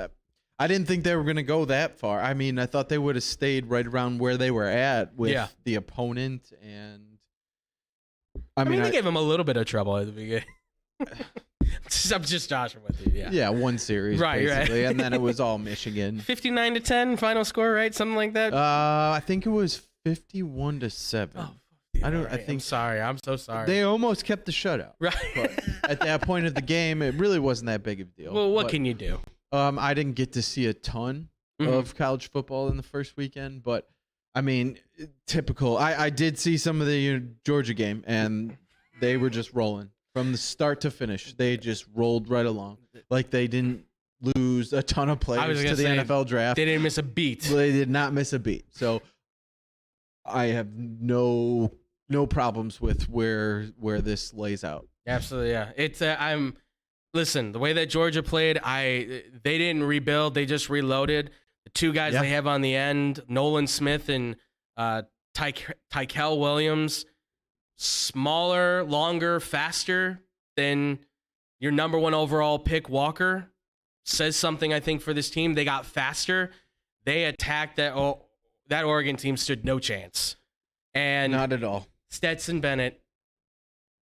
I didn't think they were going to go that far. I mean, I thought they would have stayed right around where they were at with the opponent. And I mean, they gave them a little bit of trouble at the beginning. I'm just joshing with you. Yeah, one series, basically. And then it was all Michigan. 59-10 final score, right? Something like that? I think it was 51-7. Oh. I'm sorry. I'm so sorry. They almost kept the shutout. Right. But at that point of the game, it really wasn't that big of a deal. Well, what can you do? I didn't get to see a ton of college football in the first weekend, but I mean, typical. I did see some of the Georgia game, and they were just rolling from the start to finish. They just rolled right along. Like they didn't lose a ton of players to the NFL draft. They didn't miss a beat. They did not miss a beat. So I have no problems with where this lays out. Absolutely, yeah. It's listen, the way that Georgia played, they didn't rebuild, they just reloaded. The 2 guys they have on the end, Nolan Smith and Tykel Williams, smaller, longer, faster than your number 1 overall pick Walker. Says something, I think, for this team. They got faster. They attacked that Oregon team stood no chance. And not at all. Stetson Bennett,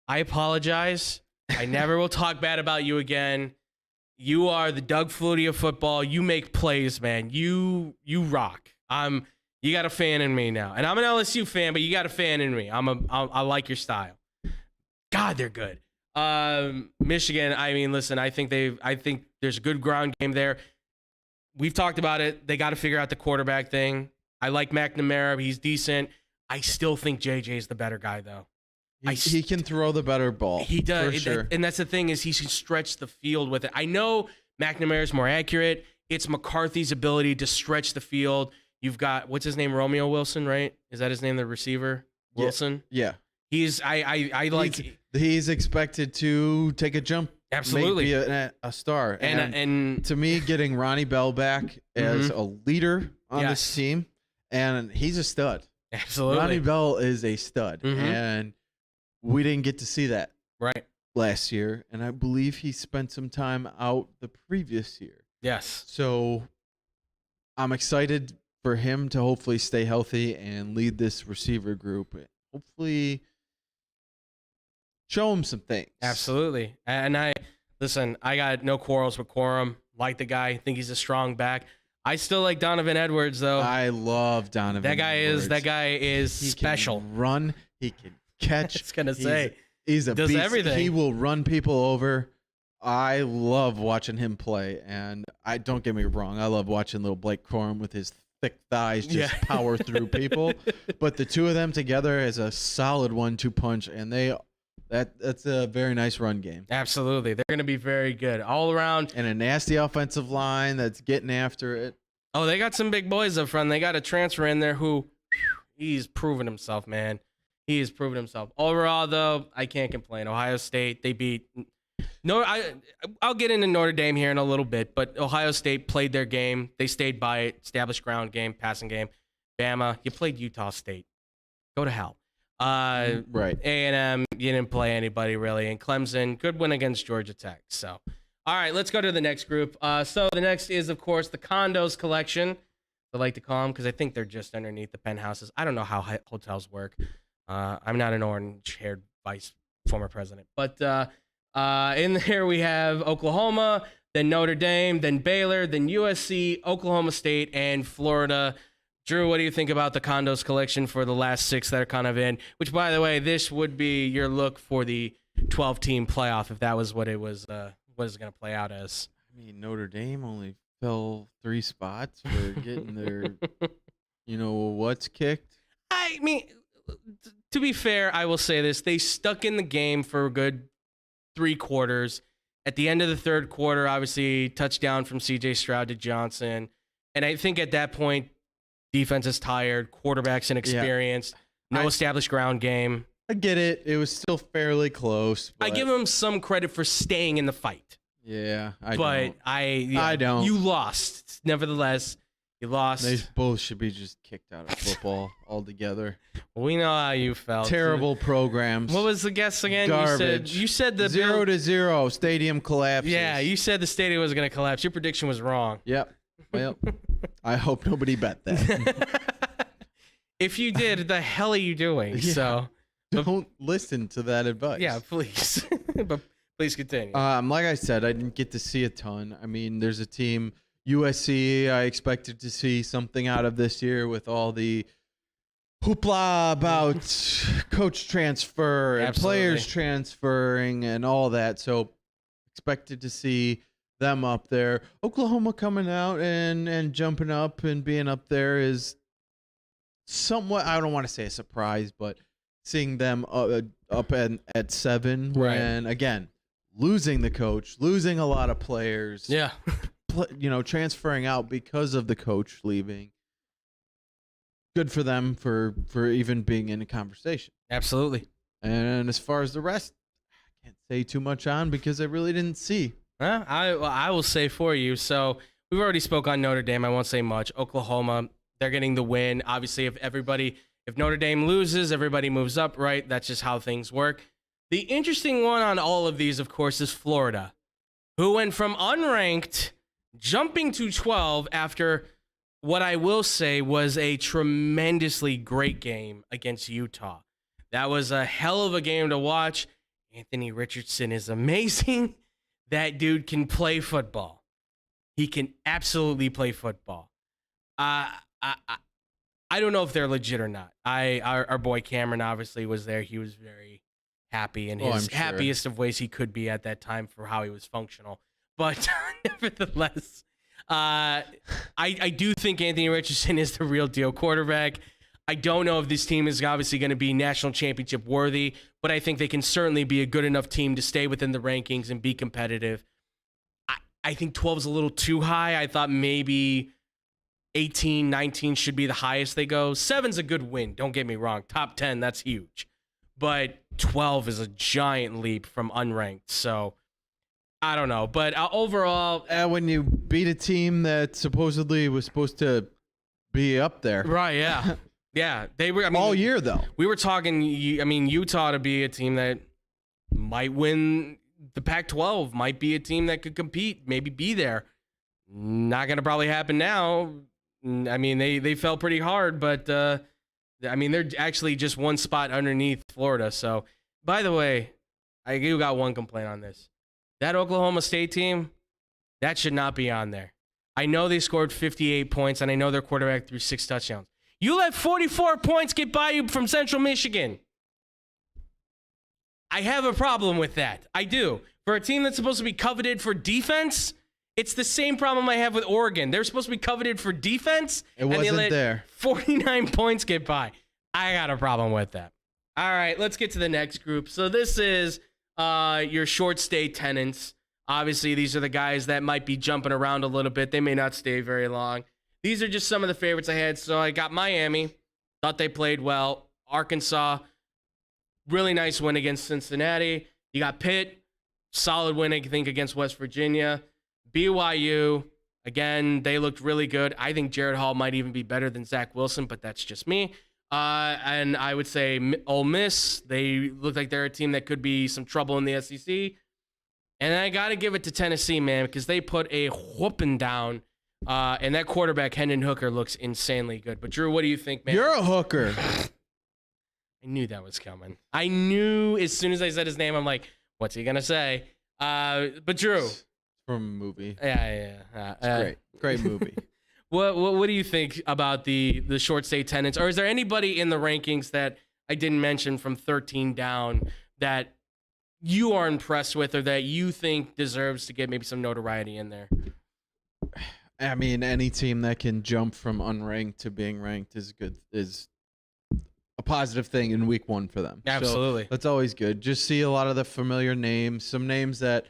I apologize. I never will talk bad about you again. You are the Doug Flutie of football. You make plays, man. You rock. You got a fan in me now. And I'm an LSU fan, but you got a fan in me. I like your style. God, they're good. Michigan, I mean, listen, I think there's a good ground game there. We've talked about it. They got to figure out the quarterback thing. I like McNamara. He's decent. I still think JJ is the better guy, though. He can throw the better ball. He does. For sure. And that's the thing is he can stretch the field with it. I know McNamara's more accurate. It's McCarthy's ability to stretch the field. You've got, what's his name? Romeo Wilson, right? Is that his name, the receiver? Wilson? Yeah. He's expected to take a jump. Absolutely. Be a star. And to me, getting Ronnie Bell back as a leader on this team, and he's a stud. Absolutely. Ronnie Bell is a stud. And we didn't get to see that last year. And I believe he spent some time out the previous year. Yes. So I'm excited for him to hopefully stay healthy and lead this receiver group. Hopefully show him some things. Absolutely. And I got no quarrels with Quorum. Like the guy. Think he's a strong back. I still like Donovan Edwards, though. I love Donovan Edwards. That guy is he special. Can run. He can catch. I was going to say. He's a does beast. Everything. He will run people over. I love watching him play. And don't get me wrong. I love watching little Blake Corum with his thick thighs just power through people. But the two of them together is a solid 1-2 punch. And that's a very nice run game. Absolutely. They're going to be very good all around. And a nasty offensive line that's getting after it. Oh, they got some big boys up front. They got a transfer in there who he's proven himself, man. He has proven himself. Overall, though, I can't complain. Ohio State, they beat. I'll get into Notre Dame here in a little bit, but Ohio State played their game. They stayed by it. Established ground game, passing game. Bama, you played Utah State. Go to hell. Right. A&M, you didn't play anybody really. And Clemson, good win against Georgia Tech. So, all right, let's go to the next group. So the next is, of course, the condos collection. I like to call them because I think they're just underneath the penthouses. I don't know how hotels work. I'm not an orange-haired former president. But in there we have Oklahoma, then Notre Dame, then Baylor, then USC, Oklahoma State, and Florida. Drew, what do you think about the condos collection for the last 6 that are kind of in? Which, by the way, this would be your look for the 12-team playoff if that was what it was going to play out as. I mean, Notre Dame only fell 3 spots for getting their, what's kicked. I mean, to be fair, I will say this. They stuck in the game for a good 3 quarters. At the end of the 3rd quarter, obviously, touchdown from C.J. Stroud to Johnson. And I think at that point, defense is tired, quarterback's inexperienced, no established ground game. I get it. It was still fairly close. But I give him some credit for staying in the fight. Yeah, I don't. You lost. Nevertheless, you lost. They both should be just kicked out of football altogether. We know how you felt. Terrible programs. What was the guess again? Garbage. You said the 0-0 stadium collapses. Yeah, you said the stadium was going to collapse. Your prediction was wrong. Yep. Well, I hope nobody bet that. If you did, the hell are you doing? Yeah. So don't listen to that advice. Yeah, please. But please continue. Like I said, I didn't get to see a ton. I mean, there's a team, USC, I expected to see something out of this year with all the hoopla about coach transfer and players transferring and all that. So expected to see them up there. Oklahoma coming out and jumping up and being up there is somewhat, I don't want to say a surprise, but seeing them up at 7 when, again, losing the coach, losing a lot of players. Yeah. Transferring out because of the coach leaving. Good for them for even being in a conversation. Absolutely. And as far as the rest, I can't say too much on because I really didn't see. I will say for you. So we've already spoke on Notre Dame. I won't say much. Oklahoma, they're getting the win. Obviously, if Notre Dame loses, everybody moves up, right? That's just how things work. The interesting one on all of these, of course, is Florida, who went from unranked jumping to 12 after what I will say was a tremendously great game against Utah. That was a hell of a game to watch. Anthony Richardson is amazing. That dude can play football. He can absolutely play football. I don't know if they're legit or not. Our boy Cameron obviously was there. He was very happy in his happiest of ways he could be at that time for how he was functional. But nevertheless, I do think Anthony Richardson is the real deal quarterback. I don't know if this team is obviously going to be national championship worthy, but I think they can certainly be a good enough team to stay within the rankings and be competitive. I think 12 is a little too high. I thought maybe 18, 19 should be the highest they go. 7's a good win. Don't get me wrong. Top 10, that's huge. But 12 is a giant leap from unranked. So I don't know. But overall, when you beat a team that supposedly was supposed to be up there. Right, yeah. Yeah, they were. I mean, all year, though. We were talking, Utah to be a team that might win the Pac-12, might be a team that could compete, maybe be there. Not going to probably happen now. I mean, they fell pretty hard, but, they're actually just one spot underneath Florida. So, by the way, I do got one complaint on this. That Oklahoma State team, that should not be on there. I know they scored 58 points, and I know their quarterback threw 6 touchdowns. You let 44 points get by you from Central Michigan. I have a problem with that. I do. For a team that's supposed to be coveted for defense, it's the same problem I have with Oregon. They're supposed to be coveted for defense, and they let there. 49 points get by. I got a problem with that. All right, let's get to the next group. So this is your short stay tenants. Obviously, these are the guys that might be jumping around a little bit. They may not stay very long. These are just some of the favorites I had. So I got Miami. Thought they played well. Arkansas, really nice win against Cincinnati. You got Pitt, solid win, I think, against West Virginia. BYU, again, they looked really good. I think Jared Hall might even be better than Zach Wilson, but that's just me. And I would say Ole Miss, they look like they're a team that could be some trouble in the SEC. And I got to give it to Tennessee, man, because they put a whooping down. And that quarterback, Hendon Hooker, looks insanely good. But, Drew, what do you think, man? You're a hooker. I knew that was coming. I knew as soon as I said his name, I'm like, what's he going to say? But, Drew. From a movie. Yeah. Great movie. What do you think about the short stay tenants? Or is there anybody in the rankings that I didn't mention from 13 down that you are impressed with or that you think deserves to get maybe some notoriety in there? I mean, any team that can jump from unranked to being ranked is a positive thing in week 1 for them. Absolutely. So that's always good. Just see a lot of the familiar names, some names that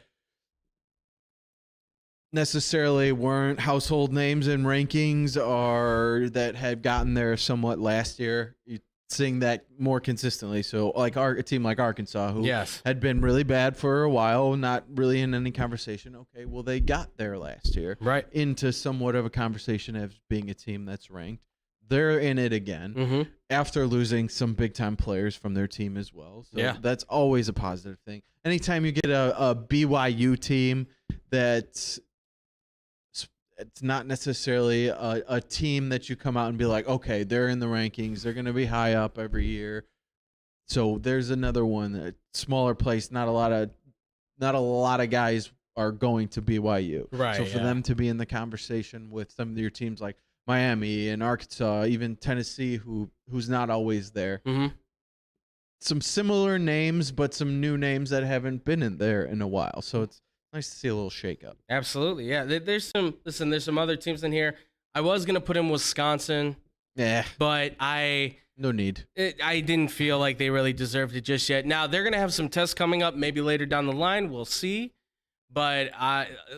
necessarily weren't household names in rankings or that had gotten there somewhat last year. You seeing that more consistently. So like a team like Arkansas, who yes. had been really bad for a while, not really in any conversation. Okay, well, they got there last year, right, into somewhat of a conversation as being a team that's ranked. They're in it again after losing some big time players from their team as well. So that's always a positive thing. Anytime you get a BYU team that's it's not necessarily a team that you come out and be like, okay, they're in the rankings. They're going to be high up every year. So there's another one, a smaller place. Not a lot of guys are going to BYU. Right. So for them to be in the conversation with some of your teams like Miami and Arkansas, even Tennessee, who's not always there. Some similar names, but some new names that haven't been in there in a while. So it's nice to see a little shakeup. Absolutely, yeah. There's some other teams in here. I was gonna put in Wisconsin, but no need. I didn't feel like they really deserved it just yet. Now they're gonna have some tests coming up, maybe later down the line. We'll see. But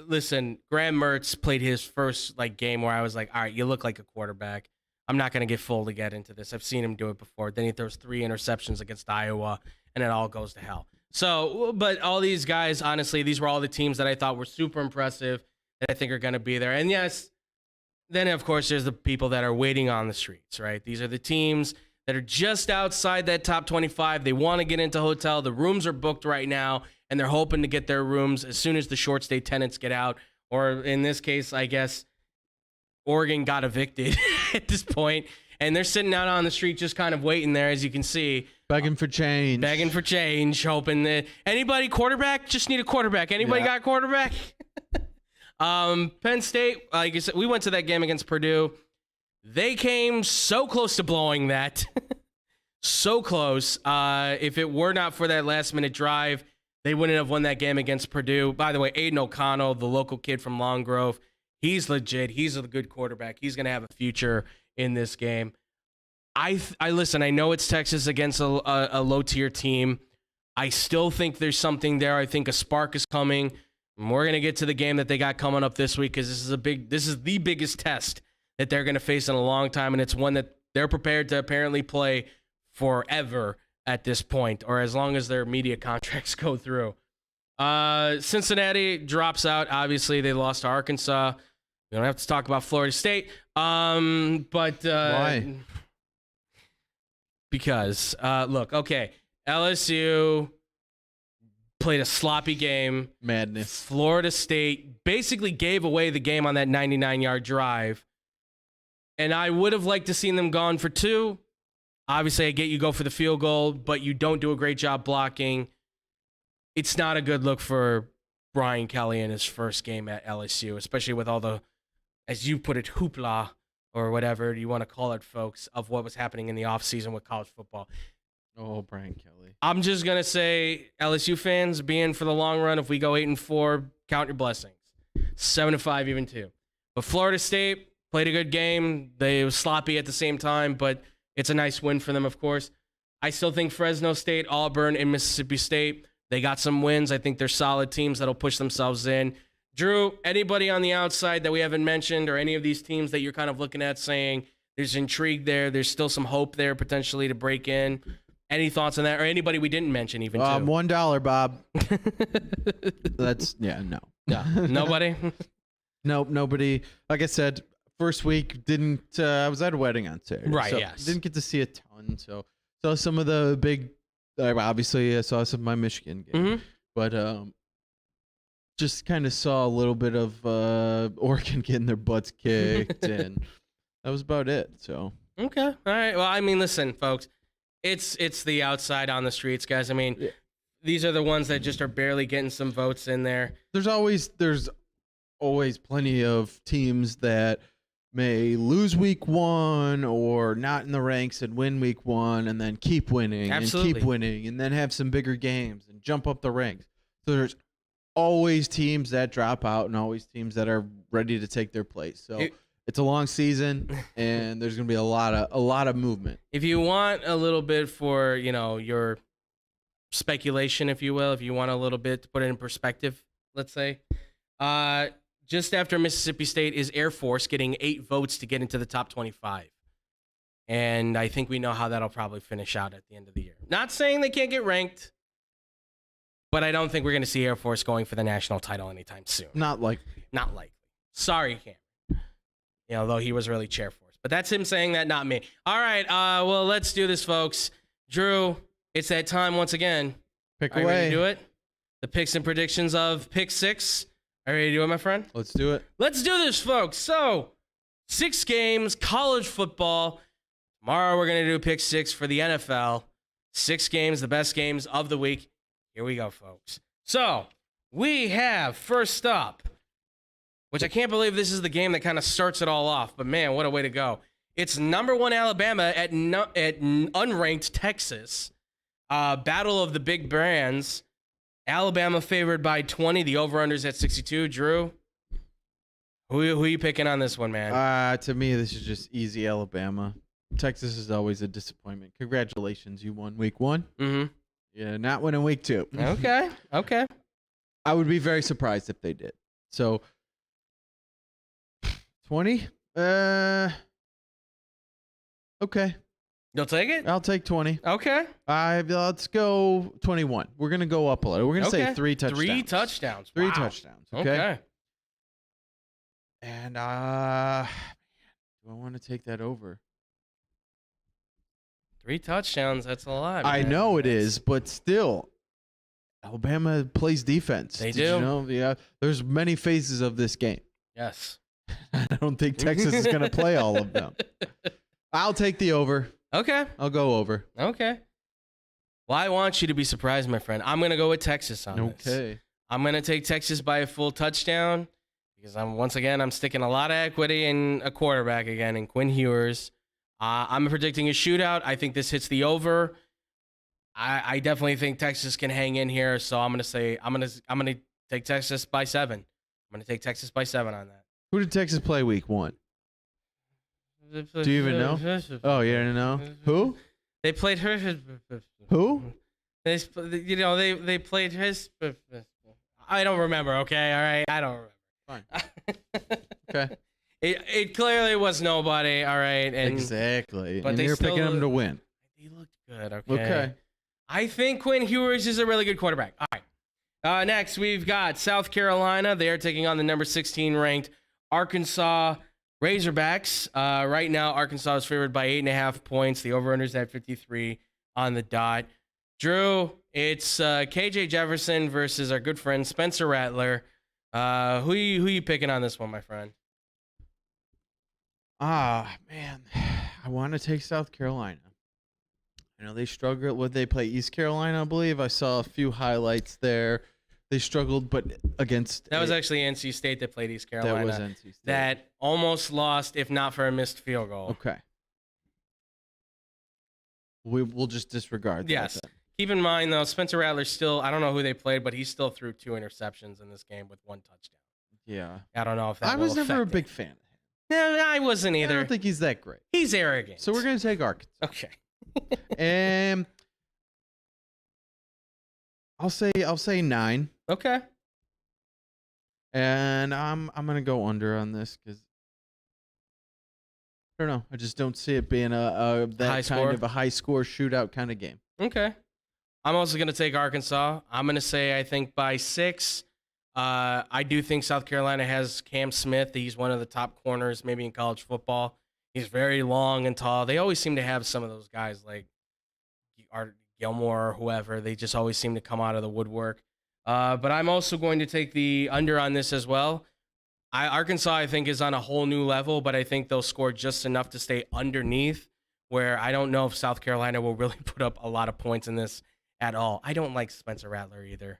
listen, Graham Mertz played his first game where I was like, all right, you look like a quarterback. I'm not gonna get full to get into this. I've seen him do it before. Then he throws 3 interceptions against Iowa, and it all goes to hell. So, but all these guys, honestly, these were all the teams that I thought were super impressive that I think are going to be there. And yes, then of course there's the people that are waiting on the streets, right? These are the teams that are just outside that top 25. They want to get into hotel. The rooms are booked right now, and they're hoping to get their rooms as soon as the short stay tenants get out. Or in this case, I guess Oregon got evicted at this point, and they're sitting out on the street just kind of waiting there, as you can see. Begging for change, hoping that anybody quarterback, just need a quarterback. Anybody got a quarterback? Penn State, like I said, we went to that game against Purdue. They came so close to blowing that. So close. If it were not for that last-minute drive, they wouldn't have won that game against Purdue. By the way, Aiden O'Connell, the local kid from Long Grove, he's legit. He's a good quarterback. He's going to have a future in this game. I listen, I know it's Texas against a low-tier team. I still think there's something there. I think a spark is coming. And we're going to get to the game that they got coming up this week because this is the biggest test that they're going to face in a long time, and it's one that they're prepared to apparently play forever at this point, or as long as their media contracts go through. Cincinnati drops out. Obviously, they lost to Arkansas. We don't have to talk about Florida State. But why? Because, look, okay, LSU played a sloppy game. Madness. Florida State basically gave away the game on that 99-yard drive. And I would have liked to seen them gone for 2. Obviously, I get you go for the field goal, but you don't do a great job blocking. It's not a good look for Brian Kelly in his first game at LSU, especially with all the, as you put it, hoopla, or whatever you want to call it, folks, of what was happening in the offseason with college football. Oh, Brian Kelly. I'm just going to say, LSU fans, be in for the long run. If we go 8-4, count your blessings. 7-5, even 2. But Florida State played a good game. They were sloppy at the same time, but it's a nice win for them, of course. I still think Fresno State, Auburn, and Mississippi State, they got some wins. I think they're solid teams that'll push themselves in. Drew, anybody on the outside that we haven't mentioned, or any of these teams that you're kind of looking at saying there's intrigue there, there's still some hope there potentially to break in? Any thoughts on that? Or anybody we didn't mention even, too? $1, Bob. No. Nobody? Nope, nobody. Like I said, first week, I was at a wedding on Saturday. Right, so yes. Didn't get to see a ton. So saw some of the big, obviously I saw some of my Michigan game. But just kind of saw a little bit of Oregon getting their butts kicked, and that was about it. So okay, all right. Well, I mean, listen, folks, it's the outside on the streets, guys. I mean, these are the ones that just are barely getting some votes in there. There's always plenty of teams that may lose week 1 or not in the ranks and win week 1 and then keep winning and keep winning and then have some bigger games and jump up the ranks. So there's always teams that drop out and always teams that are ready to take their place. So it's a long season and there's going to be a lot of movement. If you want a little bit for, your speculation, if you will, if you want a little bit to put it in perspective, let's say, just after Mississippi State is Air Force getting 8 votes to get into the top 25. And I think we know how that'll probably finish out at the end of the year. Not saying they can't get ranked, but I don't think we're going to see Air Force going for the national title anytime soon. Not likely. Sorry, Cam. Though he was really Chair Force. But that's him saying that, not me. All right, well, let's do this, folks. Drew, it's that time once again. Pick Are away. you ready to do it? The picks and predictions of Pick 6. Are you ready to do it, my friend? Let's do it. Let's do this, folks. So, 6 games, college football. Tomorrow we're going to do Pick 6 for the NFL. 6 games, the best games of the week. Here we go, folks. So, we have first up, which I can't believe this is the game that kind of starts it all off, but man, what a way to go. It's number 1 Alabama at unranked Texas. Battle of the big brands. Alabama favored by 20. The over-under's at 62. Drew, who are you picking on this one, man? To me, this is just easy Alabama. Texas is always a disappointment. Congratulations, you won week 1. Mm-hmm. Yeah, not winning week 2. Okay. I would be very surprised if they did. So, 20? Okay. You'll take it? I'll take 20. Okay. Let's go 21. We're going to go up a little. We're going to say 3 touchdowns. 3 touchdowns. 3 Wow. touchdowns. Okay. And do I want to take that over? 3 touchdowns, that's a lot. I man. know it is, but still, Alabama plays defense. They Did do. You know? Yeah. There's many phases of this game. Yes. I don't think Texas is going to play all of them. I'll take the over. Okay. I'll go over. Okay. Well, I want you to be surprised, my friend. I'm going to go with Texas on this. Okay. I'm going to take Texas by a full touchdown because I'm sticking a lot of equity in a quarterback again, in Quinn Ewers. I'm predicting a shootout. I think this hits the over. I definitely think Texas can hang in here, so I'm going to take Texas by 7. I'm going to take Texas by 7 on that. Who did Texas play week 1? Do you even know? Oh, you don't know? Who? They played her. Who? They played his. I don't remember. Okay, all right. I don't remember. Fine. Okay. It clearly was nobody. All right. Exactly. But and you're picking them to win. He looked good. Okay. I think Quinn Ewers is a really good quarterback. All right. Next, we've got South Carolina. They are taking on the number 16 ranked Arkansas Razorbacks. Right now, Arkansas is favored by 8.5 points. The over-under's at 53 on the dot. Drew, it's KJ Jefferson versus our good friend Spencer Rattler. Who you picking on this one, my friend? Man, I want to take South Carolina. I know they struggled. Would they play East Carolina? I believe I saw a few highlights there. They struggled, but against that was actually NC State that played East Carolina. That was NC State. That almost lost, if not for a missed field goal. Okay. We'll just disregard that. Yes. Then. Keep in mind, though, Spencer Rattler still, I don't know who they played, but he still threw 2 interceptions in this game with 1 touchdown. Yeah. I don't know if that I was never a big fan of him. No, I wasn't either. I don't think he's that great. He's arrogant. So we're going to take Arkansas. Okay. And I'll say 9. Okay. And I'm going to go under on this because I don't know. I just don't see it being a high score shootout kind of game. Okay. I'm also going to take Arkansas. I'm going to say I think by 6. I do think South Carolina has Cam Smith. He's one of the top corners maybe in college football. He's very long and tall. They always seem to have some of those guys like Art Gilmore or whoever. They just always seem to come out of the woodwork. But I'm also going to take the under on this as well. Arkansas, I think, is on a whole new level, but I think they'll score just enough to stay underneath, where I don't know if South Carolina will really put up a lot of points in this at all. I don't like Spencer Rattler either.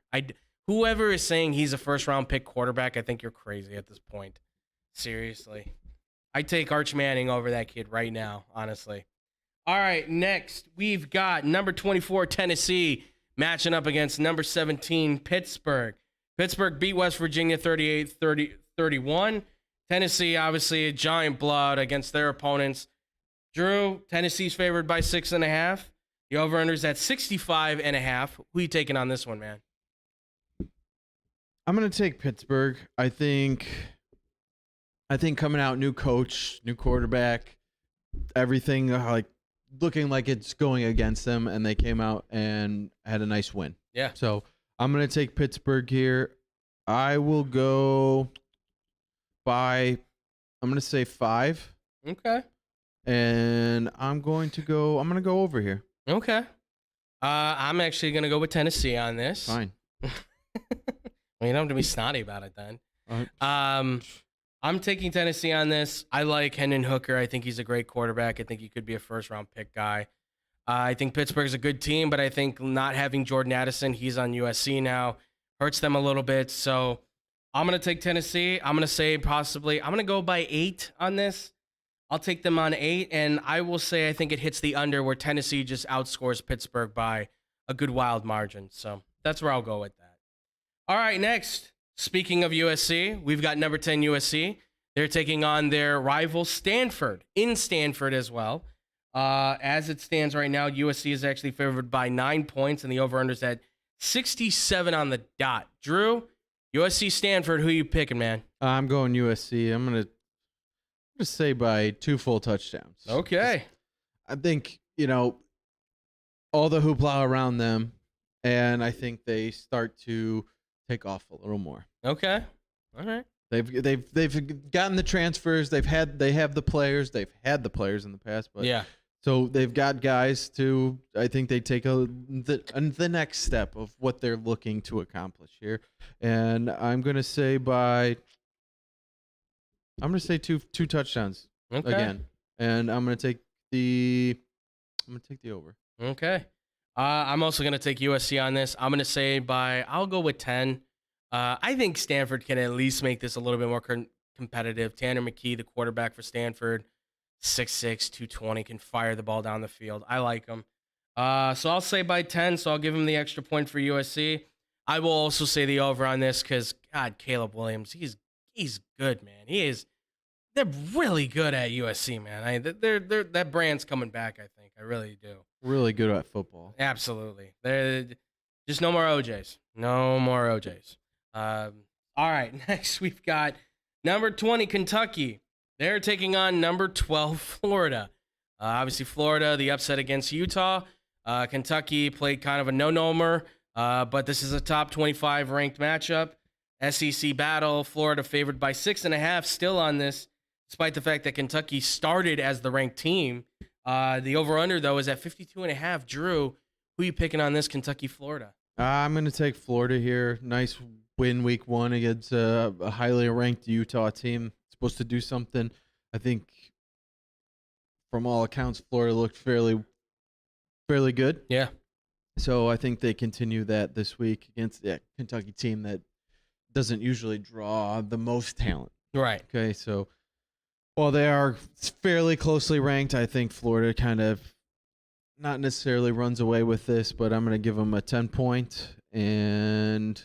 Whoever is saying he's a first-round pick quarterback, I think you're crazy at this point. Seriously. I take Arch Manning over that kid right now, honestly. All right, next, we've got number 24, Tennessee, matching up against number 17, Pittsburgh. Pittsburgh beat West Virginia 38-31. Tennessee, obviously, a giant blowout against their opponents. Drew, Tennessee's favored by 6.5. The over-under's at 65.5. Who you taking on this one, man? I'm going to take Pittsburgh. I think coming out, new coach, new quarterback, everything like looking like it's going against them, and they came out and had a nice win. Yeah. So I'm going to take Pittsburgh here. I will go by, I'm going to say 5. Okay. And I'm going to go over here. Okay. I'm actually going to go with Tennessee on this. Fine. Well, you don't have to be snotty about it then. I'm taking Tennessee on this. I like Hendon Hooker. I think he's a great quarterback. I think he could be a first-round pick guy. I think Pittsburgh's a good team, but I think not having Jordan Addison, he's on USC now, hurts them a little bit. So I'm going to take Tennessee. I'm going to say possibly, I'm going to go by 8 on this. I'll take them on 8, and I will say I think it hits the under where Tennessee just outscores Pittsburgh by a good wild margin. So that's where I'll go with that. All right, next. Speaking of USC, we've got number 10 USC. They're taking on their rival Stanford, in Stanford as well. As it stands right now, USC is actually favored by 9 points, and the over-under's at 67 on the dot. Drew, USC Stanford, who you picking, man? I'm going USC. I'm going to say by 2 full touchdowns. Okay. I think, all the hoopla around them, and I think they start to take off a little more. Okay. All right. They've gotten the transfers. They have the players. They've had the players in the past, but yeah. So they've got guys to. I think they take the next step of what they're looking to accomplish here, and I'm gonna say two touchdowns again, and I'm gonna take the over. Okay. I'm also going to take USC on this. I'm going to say I'll go with 10. I think Stanford can at least make this a little bit more competitive. Tanner McKee, the quarterback for Stanford, 6'6", 220, can fire the ball down the field. I like him. So I'll say by 10, so I'll give him the extra point for USC. I will also say the over on this because, God, Caleb Williams, he's good, man. They're really good at USC, man. That brand's coming back, I think. I really do. Really good at football. Absolutely. They're just no more OJs. No more OJs. All right, next we've got number 20, Kentucky. They're taking on number 12, Florida. Obviously, Florida, the upset against Utah. Kentucky played kind of a no-nomer, but this is a top 25 ranked matchup. SEC battle, Florida favored by 6.5 still on this, despite the fact that Kentucky started as the ranked team. The over-under, though, is at 52.5. Drew, who are you picking on this, Kentucky-Florida? I'm going to take Florida here. Nice win week 1 against a highly ranked Utah team. Supposed to do something. I think, from all accounts, Florida looked fairly good. Yeah. So I think they continue that this week against the Kentucky team that doesn't usually draw the most talent. Right. Okay, so while they are fairly closely ranked, I think Florida kind of not necessarily runs away with this, but I'm going to give them a 10-point and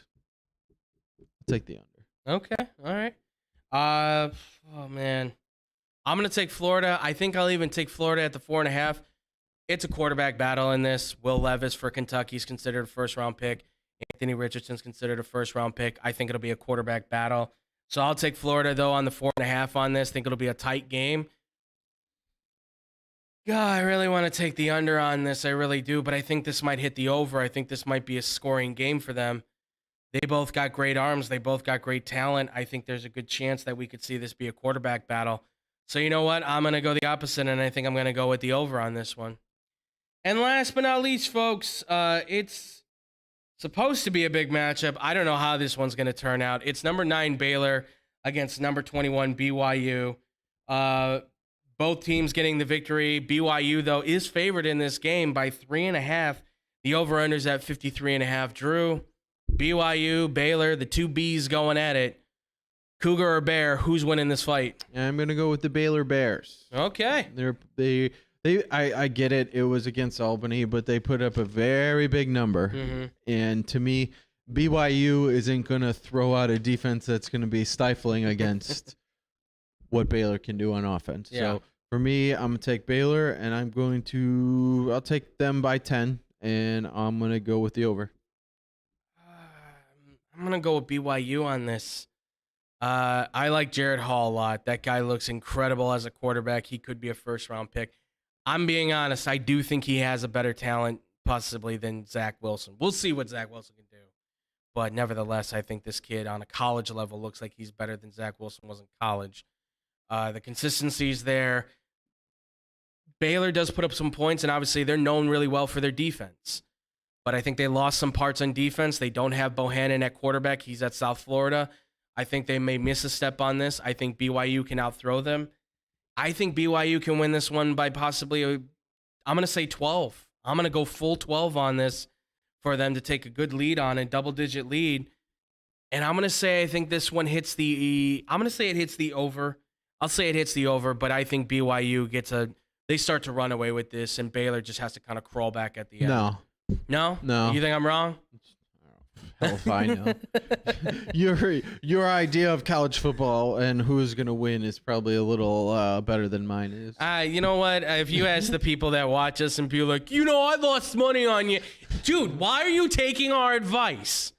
take the under. Okay, all right. Oh, man. I'm going to take Florida. I think I'll even take Florida at the 4.5. It's a quarterback battle in this. Will Levis for Kentucky is considered a first-round pick. Anthony Richardson's considered a first-round pick. I think it'll be a quarterback battle. So I'll take Florida, though, on the 4.5 on this. Think it'll be a tight game. God, I really want to take the under on this. I really do, but I think this might hit the over. I think this might be a scoring game for them. They both got great arms. They both got great talent. I think there's a good chance that we could see this be a quarterback battle. So you know what? I'm going to go the opposite, and I think I'm going to go with the over on this one. And last but not least, folks, it's supposed to be a big matchup. I don't know how this one's going to turn out. It's number 9 Baylor against number 21 BYU. Both teams getting the victory. BYU, though, is favored in this game by 3.5. The over-under's at 53.5. Drew, BYU, Baylor, the two Bs going at it. Cougar or Bear, who's winning this fight? I'm going to go with the Baylor Bears. Okay. I get it. It was against Albany, but they put up a very big number. Mm-hmm. And to me, BYU isn't going to throw out a defense that's going to be stifling against what Baylor can do on offense. Yeah. So for me, I'm going to take Baylor, and I'll take them by 10, and I'm going to go with the over. I'm going to go with BYU on this. I like Jared Hall a lot. That guy looks incredible as a quarterback. He could be a first-round pick. I'm being honest. I do think he has a better talent, possibly, than Zach Wilson. We'll see what Zach Wilson can do. But nevertheless, I think this kid on a college level looks like he's better than Zach Wilson was in college. The consistency's there. Baylor does put up some points, and obviously they're known really well for their defense. But I think they lost some parts on defense. They don't have Bohannon at quarterback. He's at South Florida. I think they may miss a step on this. I think BYU can outthrow them. I think BYU can win this one by possibly, I'm going to say 12. I'm going to go full 12 on this for them to take a good lead on a double-digit lead. And I'm going to say I think this one hits I'm going to say it hits the over. I'll say it hits the over, but I think BYU they start to run away with this, and Baylor just has to kind of crawl back at the end. No? No. You think I'm wrong? Hell if I know. Your idea of college football and who's going to win is probably a little better than mine is. You know what? If you ask the people that watch us and be like, I lost money on you. Dude, why are you taking our advice?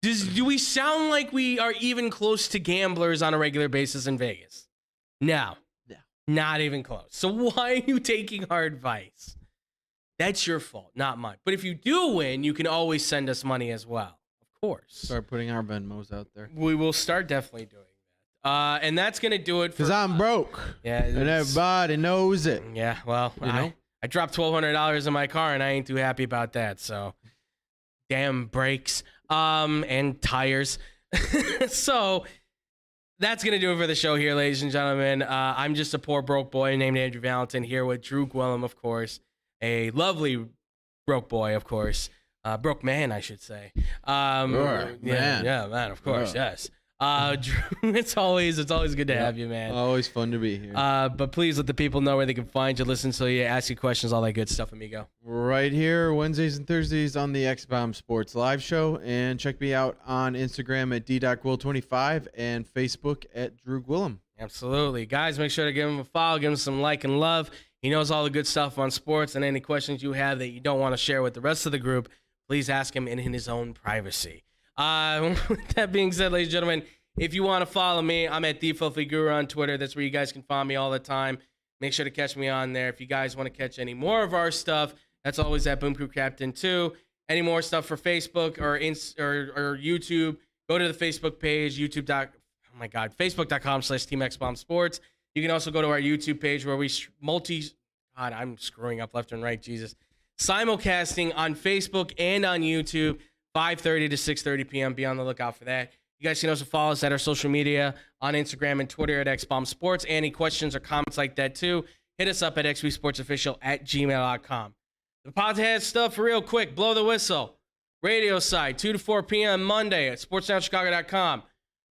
Do we sound like we are even close to gamblers on a regular basis in Vegas? No. Not even close. So why are you taking our advice? That's your fault, not mine. But if you do win, you can always send us money as well. Course. Start putting our Venmos out there. We will start definitely doing that. And that's going to do it for... Because I'm broke. Yeah. And everybody knows it. Yeah, well, I dropped $1,200 in my car, and I ain't too happy about that. So, damn brakes and tires. So, that's going to do it for the show here, ladies and gentlemen. I'm just a poor broke boy named Andrew Valentin here with Drew Gwillem, of course. A lovely broke boy, of course. Broke man, I should say. Man. Yeah, man, of course, yes. Drew, it's always good to have you, man. Always fun to be here. But please let the people know where they can find you, listen to you, ask you questions, all that good stuff, amigo. Right here, Wednesdays and Thursdays on the X-Bomb Sports Live Show. And check me out on Instagram at d.gwill25 and Facebook at Drew Gwillem. Absolutely. Guys, make sure to give him a follow, give him some like and love. He knows all the good stuff on sports, and any questions you have that you don't want to share with the rest of the group, please ask him in his own privacy. With that being said, ladies and gentlemen, if you want to follow me, I'm at TheFilthyGuru on Twitter. That's where you guys can find me all the time. Make sure to catch me on there. If you guys want to catch any more of our stuff, that's always at Boom Crew Captain 2. Any more stuff for Facebook or YouTube, go to the Facebook page, Facebook.com/Team X-Bomb Sports. You can also go to our YouTube page where we God, I'm screwing up left and right, Jesus. Simulcasting on Facebook and on YouTube, 5:30 to 6:30 p.m. Be on the lookout for that. You guys can also follow us at our social media on Instagram and Twitter at XBomb Sports. Any questions or comments like that too, hit us up at xbsportsofficial@gmail.com. The podcast stuff real quick. Blow the whistle. Radio side, 2 to 4 p.m. Monday at sportsnowchicago.com.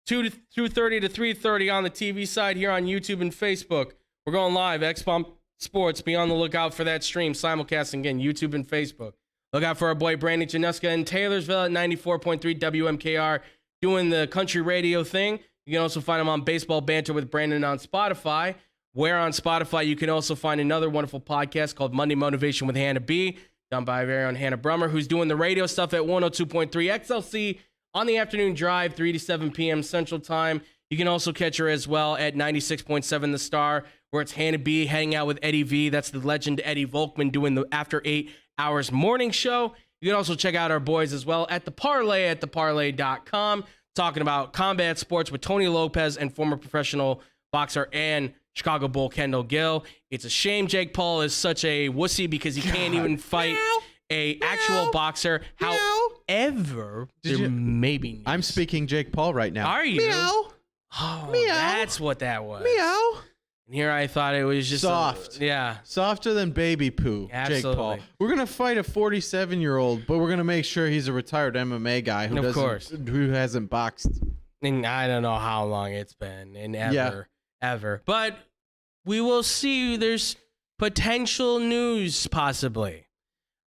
2:30 to 3:30 on the TV side here on YouTube and Facebook. We're going live, XBomb Sports. Be on the lookout for that stream, simulcasting again, YouTube and Facebook. Look out for our boy Brandon Januska in Taylorsville at 94.3 WMKR doing the country radio thing. You can also find him on Baseball Banter with Brandon on Spotify. Where on Spotify, you can also find another wonderful podcast called Monday Motivation with Hannah B, done by our very own Hannah Brummer, who's doing the radio stuff at 102.3 XLC on the afternoon drive, 3 to 7 p.m. Central Time. You can also catch her as well at 96.7 The Star, where it's Hannah B hanging out with Eddie V. That's the legend Eddie Volkman doing the After 8 Hours morning show. You can also check out our boys as well at The Parlay at theparlay.com, talking about combat sports with Tony Lopez and former professional boxer and Chicago Bull Kendall Gill. It's a shame Jake Paul is such a wussy because he can't even fight a actual boxer. However, there may be news. I'm speaking Jake Paul right now. Are you? Meow. Oh, Meow. that's what that was. Meow. And here I thought it was just soft. Softer than baby poo. Absolutely. Jake Paul. We're going to fight a 47-year-old, but we're going to make sure he's a retired MMA guy who hasn't boxed. And I don't know how long it's been and ever. But we will see. There's potential news possibly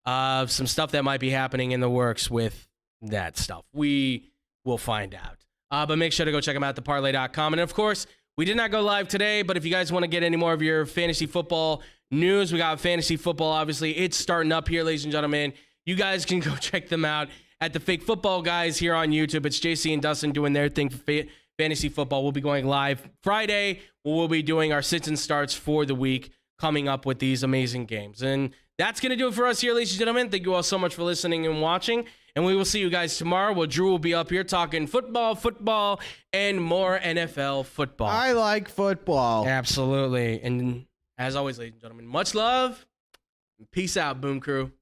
of some stuff that might be happening in the works with that stuff. We will find out. But make sure to go check them out at theparlay.com. And of course, we did not go live today, but if you guys want to get any more of your fantasy football news, we got fantasy football. Obviously, it's starting up here, ladies and gentlemen. You guys can go check them out at the Fake Football Guys here on YouTube. It's JC and Dustin doing their thing for fantasy football. We'll be going live Friday. We'll be doing our sits and starts for the week, coming up with these amazing games. And that's going to do it for us here, ladies and gentlemen. Thank you all so much for listening and watching. And we will see you guys tomorrow, where Drew will be up here talking football, and more NFL football. I like football. Absolutely. And as always, ladies and gentlemen, much love. Peace out, Boom Crew.